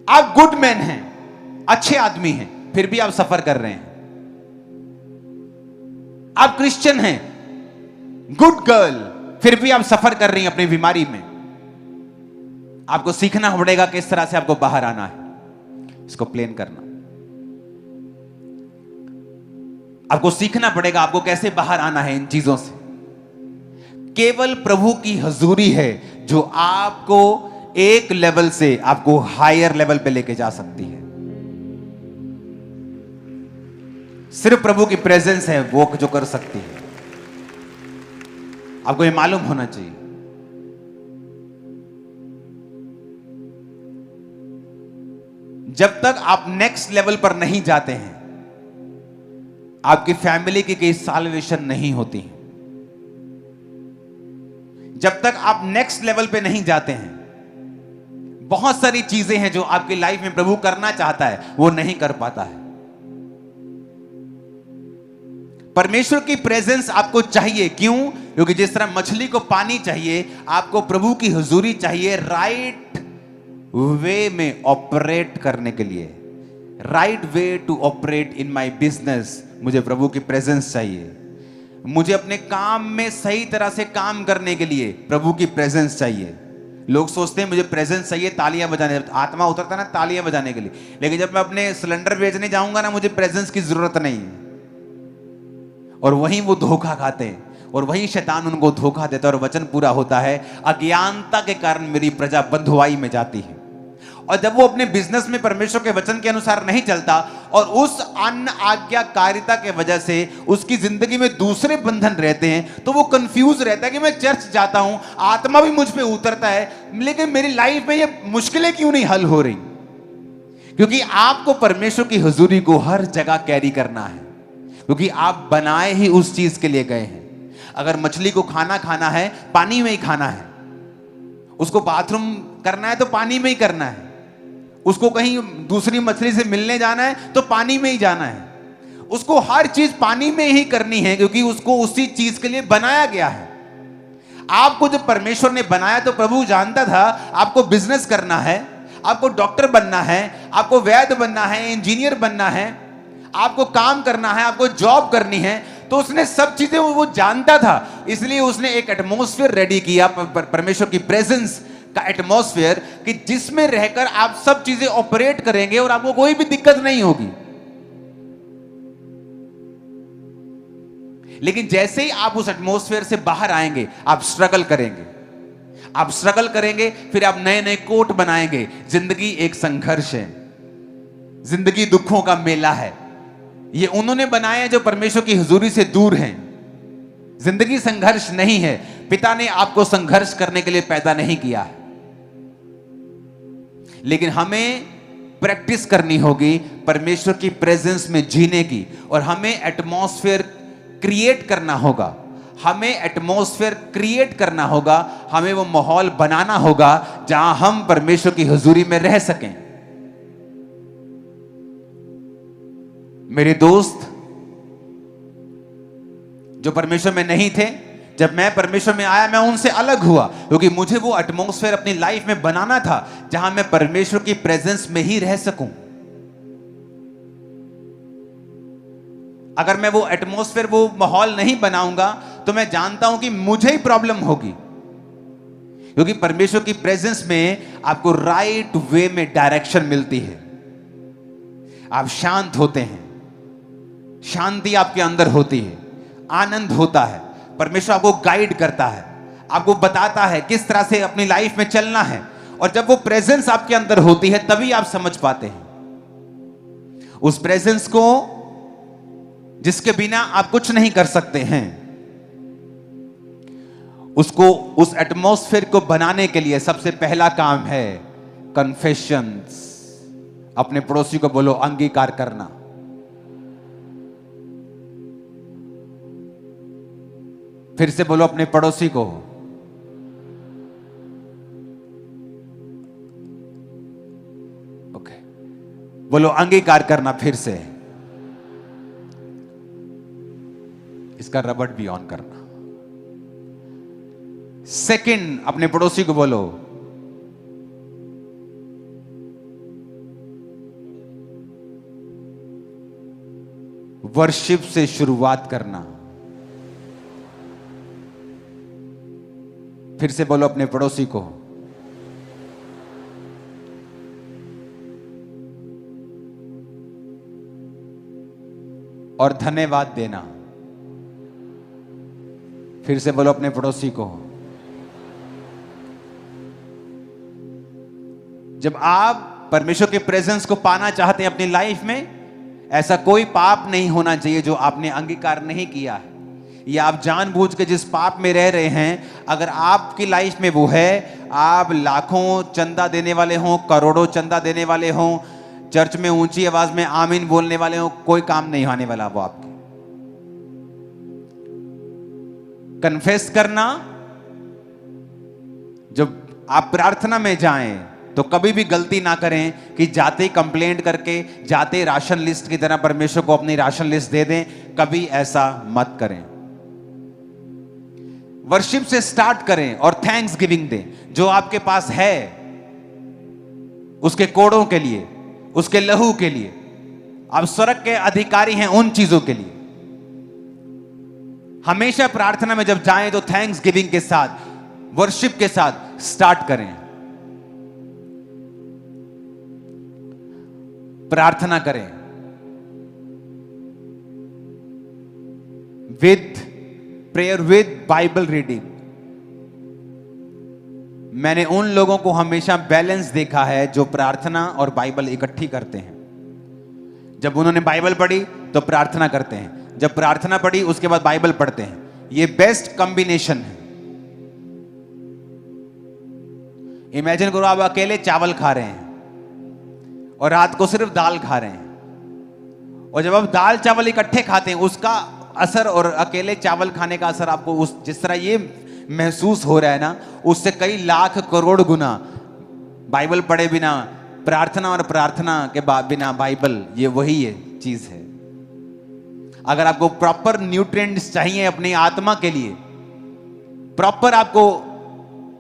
आप गुड मैन हैं, अच्छे आदमी हैं, फिर भी आप सफर कर रहे हैं। आप क्रिश्चियन हैं, गुड गर्ल, फिर भी आप सफर कर रही हैं अपनी बीमारी में। आपको सीखना पड़ेगा किस तरह से आपको बाहर आना है, इसको प्लेन करना। आपको सीखना पड़ेगा आपको कैसे बाहर आना है इन चीजों से। केवल प्रभु की हजूरी है जो आपको एक लेवल से आपको हायर लेवल पे लेके जा सकती है। सिर्फ प्रभु की प्रेजेंस है वो जो कर सकती है। आपको ये मालूम होना चाहिए। जब तक आप नेक्स्ट लेवल पर नहीं जाते हैं, आपकी फैमिली की कोई साल्वेशन नहीं होती है। जब तक आप नेक्स्ट लेवल पे नहीं जाते हैं, बहुत सारी चीजें हैं जो आपकी लाइफ में प्रभु करना चाहता है, वो नहीं कर पाता है। परमेश्वर की प्रेजेंस आपको चाहिए। क्यों? क्योंकि जिस तरह मछली को पानी चाहिए, आपको प्रभु की हुजूरी चाहिए राइट वे में ऑपरेट करने के लिए। Right way to operate in my business, मुझे प्रभु की प्रेजेंस चाहिए। मुझे अपने काम में सही तरह से काम करने के लिए प्रभु की प्रेजेंस चाहिए। लोग सोचते हैं मुझे प्रेजेंस चाहिए तालियां बजाने, आत्मा उतरता है ना तालियां बजाने के लिए, लेकिन जब मैं अपने सिलेंडर बेचने जाऊंगा ना, मुझे प्रेजेंस की जरूरत नहीं है। और वहीं वो धोखा खाते हैं और वहीं शैतान उनको धोखा देता है और वचन पूरा होता है, अज्ञानता के कारण मेरी प्रजा बंधुआई में जाती है। और जब वो अपने बिजनेस में परमेश्वर के वचन के अनुसार नहीं चलता और उस अन्य आज्ञाकारिता के वजह से उसकी जिंदगी में दूसरे बंधन रहते हैं, तो वो कंफ्यूज रहता है कि मैं चर्च जाता हूं, आत्मा भी मुझ पे उतरता है, लेकिन मेरी लाइफ में ये मुश्किलें क्यों नहीं हल हो रही? क्योंकि आपको परमेश्वर की हुजूरी को हर जगह कैरी करना है, क्योंकि आप बनाए ही उस चीज के लिए गए हैं। अगर मछली को खाना खाना है, पानी में ही खाना है। उसको बाथरूम करना है तो पानी में ही करना है। उसको कहीं दूसरी मछली से मिलने जाना है तो पानी में ही जाना है। उसको हर चीज पानी में ही करनी है, क्योंकि उसको उसी चीज के लिए बनाया गया है। आपको जब परमेश्वर ने बनाया तो प्रभु जानता था आपको बिजनेस करना है, आपको डॉक्टर बनना है, आपको वैद्य बनना है, इंजीनियर बनना है, आपको काम करना है, आपको जॉब करनी है। तो उसने सब चीजें वो जानता था, इसलिए उसने एक एटमॉस्फेयर रेडी किया, परमेश्वर की प्रेजेंस का एटमॉस्फेयर, कि जिसमें रहकर आप सब चीजें ऑपरेट करेंगे और आपको कोई भी दिक्कत नहीं होगी। लेकिन जैसे ही आप उस एटमॉस्फेयर से बाहर आएंगे, आप स्ट्रगल करेंगे, आप स्ट्रगल करेंगे, फिर आप नए नए कोट बनाएंगे। जिंदगी एक संघर्ष है, जिंदगी दुखों का मेला है। ये उन्होंने बनाए हैं जो परमेश्वर की हुजूरी से दूर हैं। जिंदगी संघर्ष नहीं है। पिता ने आपको संघर्ष करने के लिए पैदा नहीं किया है, लेकिन हमें प्रैक्टिस करनी होगी परमेश्वर की प्रेजेंस में जीने की, और हमें एटमॉस्फेयर क्रिएट करना होगा। हमें एटमॉस्फेयर क्रिएट करना होगा, हमें वो माहौल बनाना होगा जहां हम परमेश्वर की हुजूरी में रह सकें। मेरे दोस्त जो परमेश्वर में नहीं थे, जब मैं परमेश्वर में आया, मैं उनसे अलग हुआ, क्योंकि मुझे वो एटमॉस्फेयर अपनी लाइफ में बनाना था जहां मैं परमेश्वर की प्रेजेंस में ही रह सकूं। अगर मैं वो एटमॉस्फेयर, वो माहौल नहीं बनाऊंगा, तो मैं जानता हूं कि मुझे ही प्रॉब्लम होगी, क्योंकि परमेश्वर की प्रेजेंस में आपको राइट वे में डायरेक्शन मिलती है। आप शांत होते हैं, शांति आपके अंदर होती है, आनंद होता है। परमेश्वर आपको गाइड करता है, आपको बताता है किस तरह से अपनी लाइफ में चलना है। और जब वो प्रेजेंस आपके अंदर होती है, तभी आप समझ पाते हैं उस प्रेजेंस को, जिसके बिना आप कुछ नहीं कर सकते हैं। उसको, उस एटमॉस्फेयर को बनाने के लिए सबसे पहला काम है कन्फेशंस। अपने पड़ोसी को बोलो अंगीकार करना। फिर से बोलो अपने पड़ोसी को, ओके, बोलो अंगीकार करना। फिर से इसका रबड़ भी ऑन करना। सेकंड, अपने पड़ोसी को बोलो वर्शिप से शुरुआत करना। फिर से बोलो अपने पड़ोसी को, और धन्यवाद देना। फिर से बोलो अपने पड़ोसी को। जब आप परमेश्वर के प्रेजेंस को पाना चाहते हैं अपनी लाइफ में, ऐसा कोई पाप नहीं होना चाहिए जो आपने अंगीकार नहीं किया है, या आप जानबूझ के जिस पाप में रह रहे हैं, अगर आपकी लाइफ में वो है, आप लाखों चंदा देने वाले हों, करोड़ों चंदा देने वाले हों, चर्च में ऊंची आवाज में आमीन बोलने वाले हों, कोई काम नहीं आने वाला वो आपके। कन्फेस करना, जब आप प्रार्थना में जाएं तो कभी भी गलती ना करें कि जाते ही कंप्लेंट करके, जाते राशन लिस्ट की तरह परमेश्वर को अपनी राशन लिस्ट दे दें। कभी ऐसा मत करें। वर्शिप से स्टार्ट करें और थैंक्स गिविंग दें। जो आपके पास है उसके कोड़ों के लिए, उसके लहू के लिए, आप स्वर्ग के अधिकारी हैं उन चीजों के लिए। हमेशा प्रार्थना में जब जाएं तो थैंक्स गिविंग के साथ, वर्शिप के साथ स्टार्ट करें। प्रार्थना करें with prayer, with Bible reading. मैंने उन लोगों को हमेशा बैलेंस देखा है जो प्रार्थना और बाइबल इकट्ठी करते हैं। जब उन्होंने बाइबल पढ़ी तो प्रार्थना करते हैं, जब प्रार्थना पढ़ी उसके बाद बाइबल पढ़ते हैं। ये बेस्ट कॉम्बिनेशन है। इमेजिन करो आप अकेले चावल खा रहे हैं और रात को सिर्फ दाल खा रहे हैं, और जब आप दाल चावल इकट्ठे खाते हैं उसका असर और अकेले चावल खाने का असर आपको उस जिस तरह ये महसूस हो रहा है ना, उससे कई लाख करोड़ गुना बाइबल पढ़े बिना, प्रार्थना और प्रार्थना के बिना बाइबल, ये वही है चीज है। अगर आपको प्रॉपर न्यूट्रिएंट्स चाहिए अपनी आत्मा के लिए, प्रॉपर आपको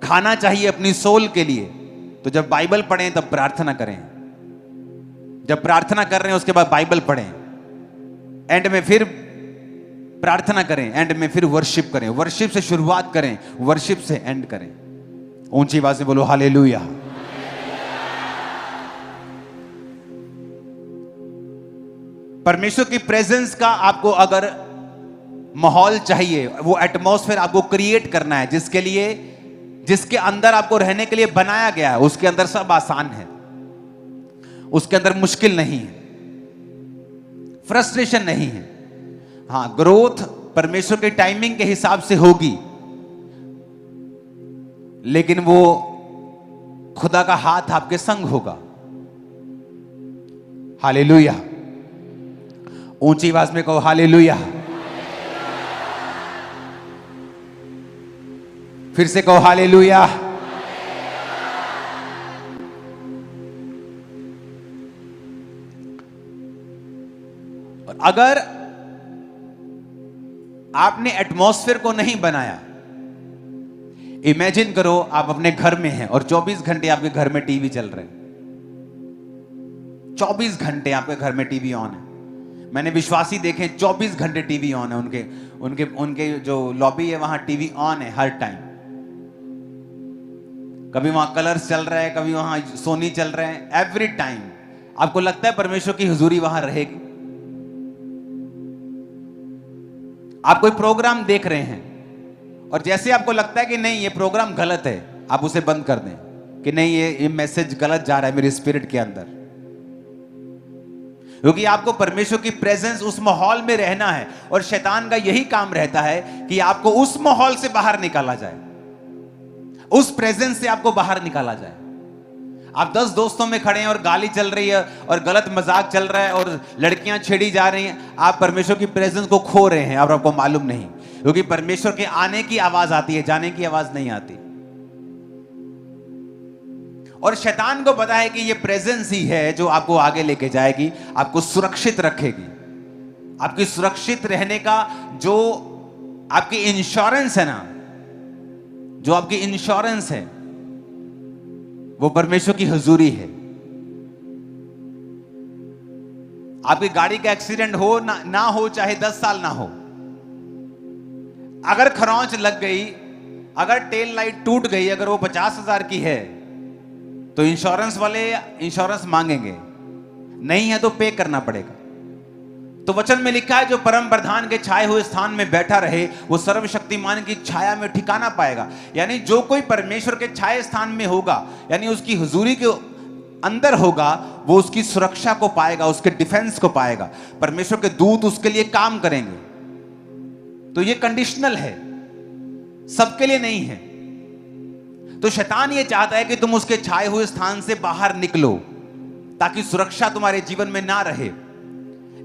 खाना चाहिए अपनी सोल के लिए, तो जब बाइबल पढ़ें तब प्रार्थना करें। जब प्रार्थना कर रहे हैं उसके बाद बाइबल पढ़ें, एंड में फिर प्रार्थना करें, एंड में फिर वर्शिप करें। वर्शिप से शुरुआत करें, वर्शिप से एंड करें। ऊंची आवाज में बोलो हालेलुया। परमेश्वर की प्रेजेंस का आपको अगर माहौल चाहिए, वो एटमॉस्फेयर आपको क्रिएट करना है, जिसके अंदर आपको रहने के लिए बनाया गया है। उसके अंदर सब आसान है, उसके अंदर मुश्किल नहीं है, फ्रस्ट्रेशन नहीं है। हां, ग्रोथ परमेश्वर के टाइमिंग के हिसाब से होगी, लेकिन वो खुदा का हाथ आपके संग होगा। हालेलुया। ऊंची आवाज में कहो हालेलुया। फिर से कहो हालेलुया। और अगर आपने एटमॉस्फेयर को नहीं बनाया, इमेजिन करो आप अपने घर में हैं और 24 घंटे आपके घर में टीवी चल रहे हैं। 24 घंटे आपके घर में टीवी ऑन है। मैंने विश्वासी देखे 24 घंटे टीवी ऑन है, उनके जो लॉबी है वहां टीवी ऑन है हर टाइम। कभी वहां कलर्स चल रहा है, कभी वहां सोनी चल रहा है, एवरी टाइम। आपको लगता है परमेश्वर की हुजूरी वहां रहेगी? आप कोई प्रोग्राम देख रहे हैं और जैसे आपको लगता है कि नहीं ये प्रोग्राम गलत है, आप उसे बंद कर दें कि नहीं ये मैसेज गलत जा रहा है मेरे स्पिरिट के अंदर, क्योंकि आपको परमेश्वर की प्रेजेंस उस माहौल में रहना है। और शैतान का यही काम रहता है कि आपको उस माहौल से बाहर निकाला जाए, उस प्रेजेंस से आपको बाहर निकाला जाए। आप 10 दोस्तों में खड़े हैं और गाली चल रही है और गलत मजाक चल रहा है और लड़कियां छेड़ी जा रही हैं, आप परमेश्वर की प्रेजेंस को खो रहे हैं और आपको मालूम नहीं, क्योंकि परमेश्वर के आने की आवाज आती है, जाने की आवाज नहीं आती। और शैतान को पता है कि ये प्रेजेंस ही है जो आपको आगे लेके जाएगी, आपको सुरक्षित रखेगी। आपकी सुरक्षित रहने का जो आपकी इंश्योरेंस है ना, जो आपकी इंश्योरेंस है वो परमेश्वर की हुजूरी है। आपकी गाड़ी का एक्सीडेंट हो ना हो, चाहे 10 साल ना हो, अगर खरोंच लग गई अगर टेल लाइट टूट गई, अगर वो 50,000 की है तो इंश्योरेंस वाले इंश्योरेंस मांगेंगे, नहीं है तो पे करना पड़ेगा। तो वचन में लिखा है जो परम प्रधान के छाए हुए स्थान में बैठा रहे वो सर्वशक्तिमान की छाया में ठिकाना पाएगा। यानी जो कोई परमेश्वर के छाए स्थान में होगा, यानी उसकी हुजूरी के अंदर होगा, वो उसकी सुरक्षा को पाएगा, उसके डिफेंस को पाएगा। परमेश्वर के दूत उसके लिए काम करेंगे। तो ये कंडीशनल है, सबके लिए नहीं है। तो शैतान ये चाहता है कि तुम उसके छाए हुए स्थान से बाहर निकलो ताकि सुरक्षा तुम्हारे जीवन में ना रहे।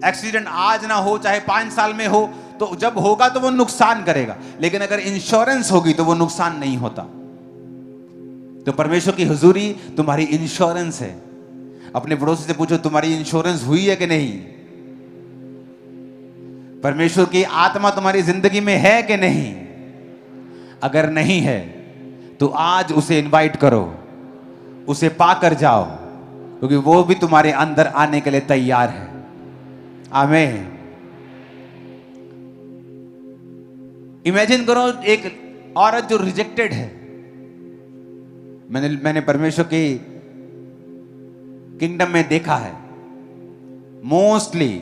एक्सीडेंट आज ना हो, चाहे 5 साल में हो, तो जब होगा तो वो नुकसान करेगा, लेकिन अगर इंश्योरेंस होगी तो वो नुकसान नहीं होता। तो परमेश्वर की हुजूरी तुम्हारी इंश्योरेंस है। अपने पड़ोसी से पूछो तुम्हारी इंश्योरेंस हुई है कि नहीं। परमेश्वर की आत्मा तुम्हारी जिंदगी में है कि नहीं। अगर नहीं है तो आज उसे इनवाइट करो, उसे पाकर जाओ, क्योंकि वो भी तुम्हारे अंदर आने के लिए तैयार है। आमीन। इमेजिन करो एक औरत जो रिजेक्टेड है। मैंने परमेश्वर की किंगडम में देखा है, मोस्टली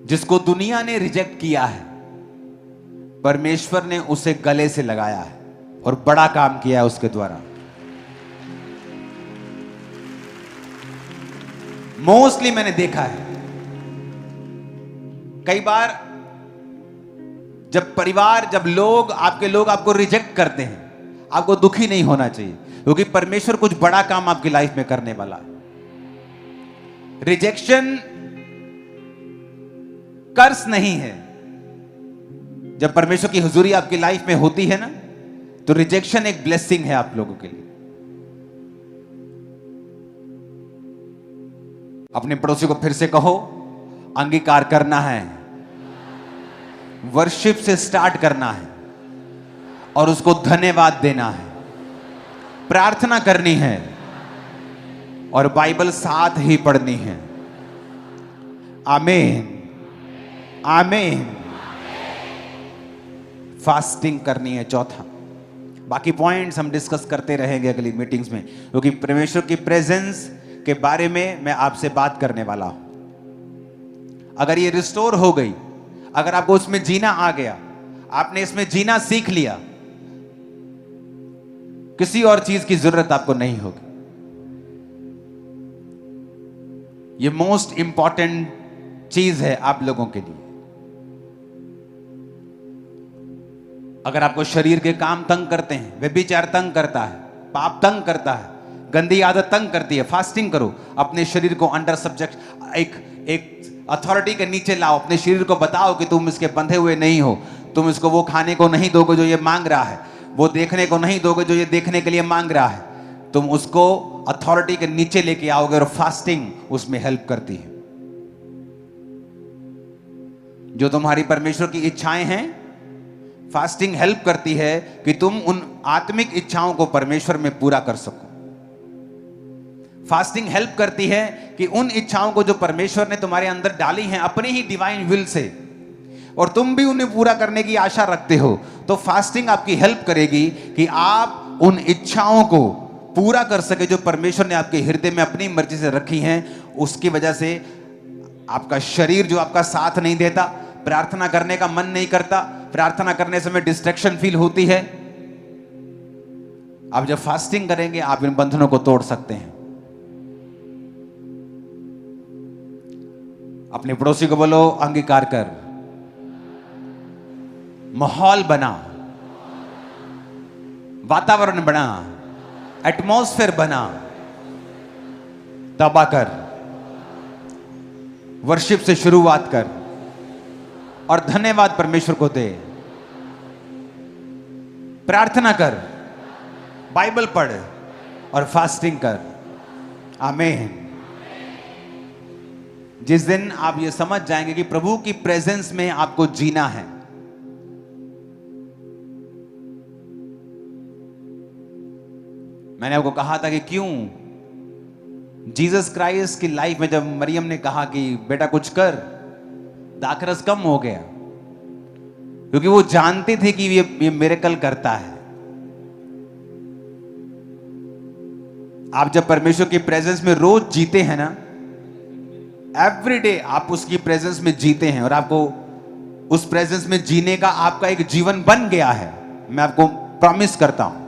जिसको दुनिया ने रिजेक्ट किया है, परमेश्वर ने उसे गले से लगाया है और बड़ा काम किया है उसके द्वारा। मोस्टली मैंने देखा है। कई बार जब परिवार, जब लोग आपको रिजेक्ट करते हैं, आपको दुखी नहीं होना चाहिए, क्योंकि परमेश्वर कुछ बड़ा काम आपकी लाइफ में करने वाला है। रिजेक्शन कर्स नहीं है। जब परमेश्वर की हुजूरी आपकी लाइफ में होती है ना, तो रिजेक्शन एक ब्लेसिंग है आप लोगों के लिए। अपने पड़ोसी को फिर से कहो, अंगीकार करना है, वर्शिप से स्टार्ट करना है और उसको धन्यवाद देना है, प्रार्थना करनी है और बाइबल साथ ही पढ़नी है। आमीन, आमीन। फास्टिंग करनी है चौथा। बाकी पॉइंट्स हम डिस्कस करते रहेंगे अगली मीटिंग्स में, क्योंकि परमेश्वर की प्रेजेंस के बारे में मैं आपसे बात करने वाला हूं। अगर ये रिस्टोर हो गई, अगर आपको उसमें जीना आ गया, आपने इसमें जीना सीख लिया, किसी और चीज की जरूरत आपको नहीं होगी। ये मोस्ट इंपॉर्टेंट चीज है आप लोगों के लिए। अगर आपको शरीर के काम तंग करते हैं, व्यभिचार तंग करता है, पाप तंग करता है, गंदी आदत तंग करती है, फास्टिंग करो। अपने शरीर को अंडर सब्जेक्ट, एक अथॉरिटी के नीचे लाओ। अपने शरीर को बताओ कि तुम इसके बंधे हुए नहीं हो। तुम इसको वो खाने को नहीं दोगे जो ये मांग रहा है, वो देखने को नहीं दोगे जो ये देखने के लिए मांग रहा है। तुम उसको अथॉरिटी के नीचे लेके आओगे और फास्टिंग उसमें हेल्प करती है। जो तुम्हारी परमेश्वर की इच्छाएं हैं, फास्टिंग हेल्प करती है कि तुम उन आत्मिक इच्छाओं को परमेश्वर में पूरा कर सको। फास्टिंग हेल्प करती है कि उन इच्छाओं को जो परमेश्वर ने तुम्हारे अंदर डाली हैं अपनी ही डिवाइन विल से, और तुम भी उन्हें पूरा करने की आशा रखते हो, तो फास्टिंग आपकी हेल्प करेगी कि आप उन इच्छाओं को पूरा कर सके जो परमेश्वर ने आपके हृदय में अपनी मर्जी से रखी हैं। उसकी वजह से आपका शरीर जो आपका साथ नहीं देता, प्रार्थना करने का मन नहीं करता, प्रार्थना करने समय डिस्ट्रैक्शन फील होती है, आप जब फास्टिंग करेंगे आप इन बंधनों को तोड़ सकते हैं। अपने पड़ोसी को बोलो, अंगीकार कर, माहौल बना, वातावरण बना, एटमॉस्फेयर बना, तौबा कर, वर्शिप से शुरुआत कर और धन्यवाद परमेश्वर को दे। प्रार्थना कर, बाइबल पढ़ और फास्टिंग कर। आमीन। जिस दिन आप ये समझ जाएंगे कि प्रभु की प्रेजेंस में आपको जीना है, मैंने आपको कहा था कि क्यों जीसस क्राइस्ट की लाइफ में जब मरियम ने कहा कि बेटा कुछ कर, दाखरस कम हो गया, क्योंकि वो जानते थे कि ये मिरेकल करता है। आप जब परमेश्वर की प्रेजेंस में रोज जीते हैं ना, एवरी डे आप उसकी प्रेजेंस में जीते हैं और आपको उस प्रेजेंस में जीने का आपका एक जीवन बन गया है, मैं आपको प्रॉमिस करता हूं।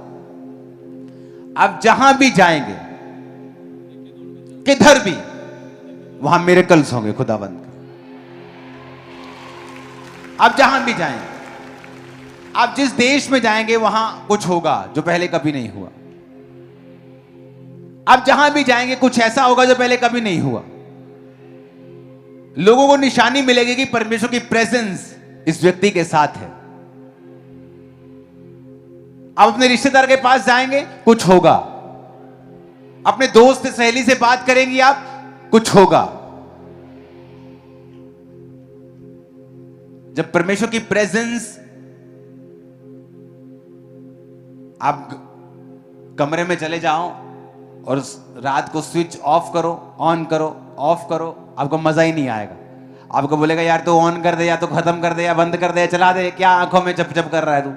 आप जहां भी जाएंगे, किधर भी, वहां मिरेकल्स होंगे खुदावंद के। आप जहां भी जाएंगे, आप जिस देश में जाएंगे वहां कुछ होगा जो पहले कभी नहीं हुआ। आप जहां भी जाएंगे कुछ ऐसा होगा जो पहले कभी नहीं हुआ। लोगों को निशानी मिलेगी कि परमेश्वर की प्रेजेंस इस व्यक्ति के साथ है। आप अपने रिश्तेदार के पास जाएंगे, कुछ होगा। अपने दोस्त सहेली से बात करेंगी आप, कुछ होगा। जब परमेश्वर की प्रेजेंस, आप कमरे में चले जाओ और रात को स्विच ऑफ करो, ऑन करो, ऑफ करो, आपको मजा ही नहीं आएगा। आपको बोलेगा यार तो ऑन कर दे, या तो खत्म कर दे, या बंद कर दे, या चला दे, क्या आंखों में चप चप कर रहा है तू।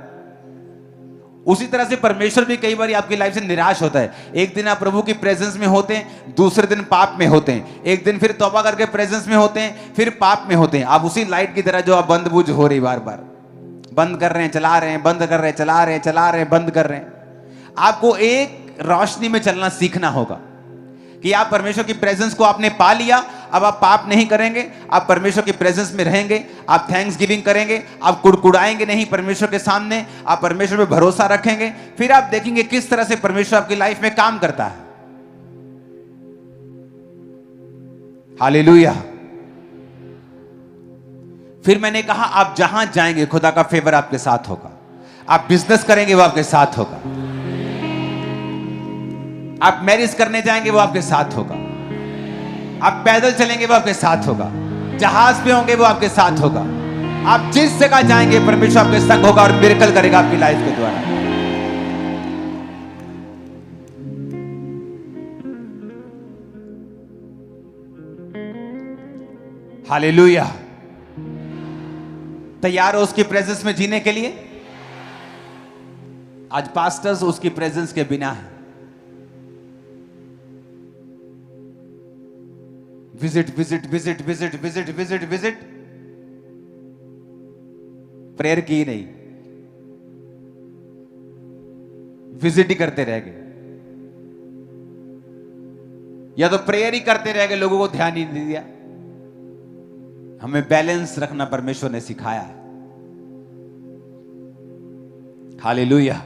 उसी तरह से परमेश्वर भी कई बार आपकी लाइफ से निराश होता है। एक दिन आप प्रभु की प्रेजेंस में होते हैं, दूसरे दिन पाप में होते हैं, एक दिन फिर तौबा करके प्रेजेंस में होते हैं, फिर पाप में होते हैं। आप उसी लाइट की तरह जो आप बंद बुझ हो रही, बार बार बंद कर रहे हैं, चला रहे हैं, बंद कर रहे हैं, चला रहे हैं, चला रहे हैं, बंद कर रहे हैं। आपको एक रोशनी में चलना सीखना होगा कि आप परमेश्वर की प्रेजेंस को आपने पा लिया, अब आप पाप नहीं करेंगे, आप परमेश्वर की प्रेजेंस में रहेंगे, आप थैंक्स गिविंग करेंगे, आप कुड़कुड़ाएंगे नहीं परमेश्वर के सामने, आप परमेश्वर पे भरोसा रखेंगे। फिर आप देखेंगे किस तरह से परमेश्वर आपकी लाइफ में काम करता है। हालेलुया। फिर मैंने कहा आप जहां जाएंगे खुदा का फेवर आपके साथ होगा। आप बिजनेस करेंगे वो आपके साथ होगा। आप मैरिज करने जाएंगे वो आपके साथ होगा। आप पैदल चलेंगे वो आपके साथ होगा। जहाज पे होंगे वो आपके साथ होगा। आप जिस जगह जाएंगे परमेश्वर आपके संग होगा और मिरेकल करेगा आपकी लाइफ के द्वारा। हालेलुया। तैयार हो उसकी प्रेजेंस में जीने के लिए? आज पास्टर्स उसकी प्रेजेंस के बिना है। Visit visit visit visit visit visit visit, prayer की नहीं, विजिट ही करते रह गए, या तो प्रेयर ही करते रह गए, लोगों को ध्यान ही नहीं दिया। हमें बैलेंस रखना परमेश्वर ने सिखाया है। हालेलुया।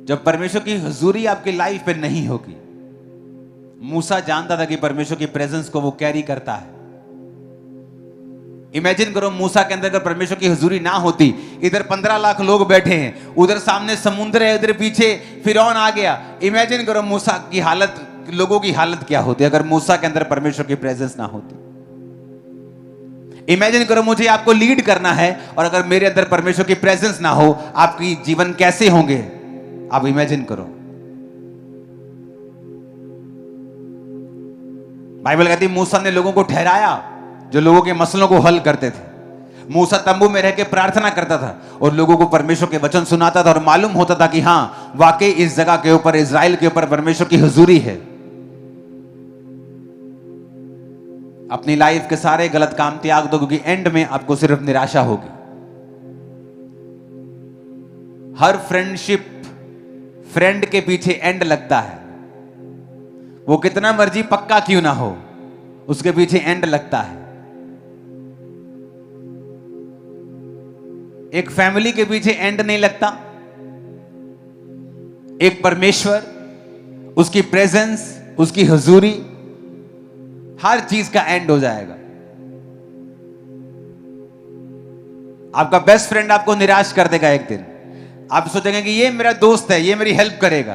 जब परमेश्वर की हुजूरी आपकी लाइफ पे नहीं होगी, मूसा जानता था कि परमेश्वर की प्रेजेंस को वो कैरी करता है। इमेजिन करो मूसा के अंदर अगर परमेश्वर की हुजूरी ना होती, इधर 15 लाख लोग बैठे हैं, उधर सामने समुद्र है, उधर पीछे फिरौन आ गया। इमेजिन करो मूसा की हालत, लोगों की हालत क्या होती अगर मूसा के अंदर परमेश्वर की प्रेजेंस ना होती। इमेजिन करो मुझे आपको लीड करना है और अगर मेरे अंदर परमेश्वर की प्रेजेंस ना हो, आपकी जीवन कैसे होंगे? आप इमेजिन करो। बाइबल कहती है मूसा ने लोगों को ठहराया जो लोगों के मसलों को हल करते थे। मूसा तंबू में रह के प्रार्थना करता था और लोगों को परमेश्वर के वचन सुनाता था और मालूम होता था कि हां, वाकई इस जगह के ऊपर, इजराइल के ऊपर परमेश्वर की हुजूरी है। अपनी लाइफ के सारे गलत काम त्याग दो, क्योंकि एंड में आपको सिर्फ निराशा होगी। हर फ्रेंडशिप, फ्रेंड के पीछे एंड लगता है। वो कितना मर्जी पक्का क्यों ना हो, उसके पीछे एंड लगता है। एक फैमिली के पीछे एंड नहीं लगता। एक परमेश्वर, उसकी प्रेजेंस, उसकी हुजूरी, हर चीज का एंड हो जाएगा। आपका बेस्ट फ्रेंड आपको निराश कर देगा एक दिन। आप सोचेंगे कि ये मेरा दोस्त है, ये मेरी हेल्प करेगा,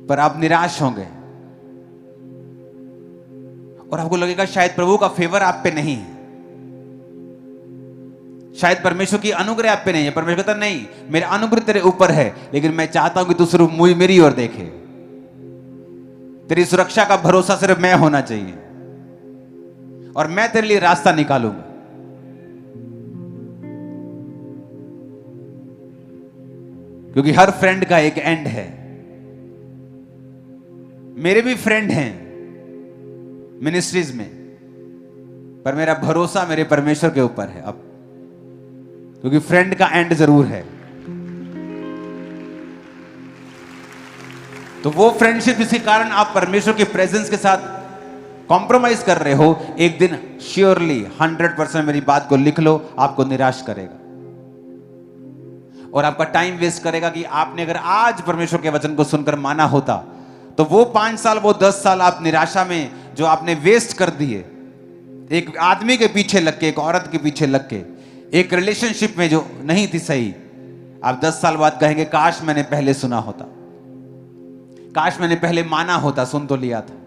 पर आप निराश होंगे और आपको लगेगा शायद प्रभु का फेवर आप पे नहीं है, शायद परमेश्वर की अनुग्रह आप पे नहीं है। परमेश्वर कहता नहीं, मेरा अनुग्रह तेरे ऊपर है, लेकिन मैं चाहता हूं कि तू सिर्फ मेरी ओर देखे। तेरी सुरक्षा का भरोसा सिर्फ मैं होना चाहिए। और मैं तेरे लिए रास्ता निकालूंगा। क्योंकि हर फ्रेंड का एक एंड है। मेरे भी फ्रेंड हैं मिनिस्ट्रीज में, पर मेरा भरोसा मेरे परमेश्वर के ऊपर है अब, क्योंकि फ्रेंड का एंड जरूर है। तो वो फ्रेंडशिप जिसके कारण आप परमेश्वर के प्रेजेंस के साथ कॉम्प्रोमाइज कर रहे हो, एक दिन श्योरली 100% मेरी बात को लिख लो, आपको निराश करेगा और आपका टाइम वेस्ट करेगा। कि आपने अगर आज परमेश्वर के वचन को सुनकर माना होता, तो वो 5 साल, वो 10 साल आप निराशा में जो आपने वेस्ट कर दिए, एक आदमी के पीछे लग के, एक औरत के पीछे लग के, एक रिलेशनशिप में जो नहीं थी सही, आप 10 साल बाद कहेंगे काश मैंने पहले सुना होता, काश मैंने पहले माना होता, सुन तो लिया था।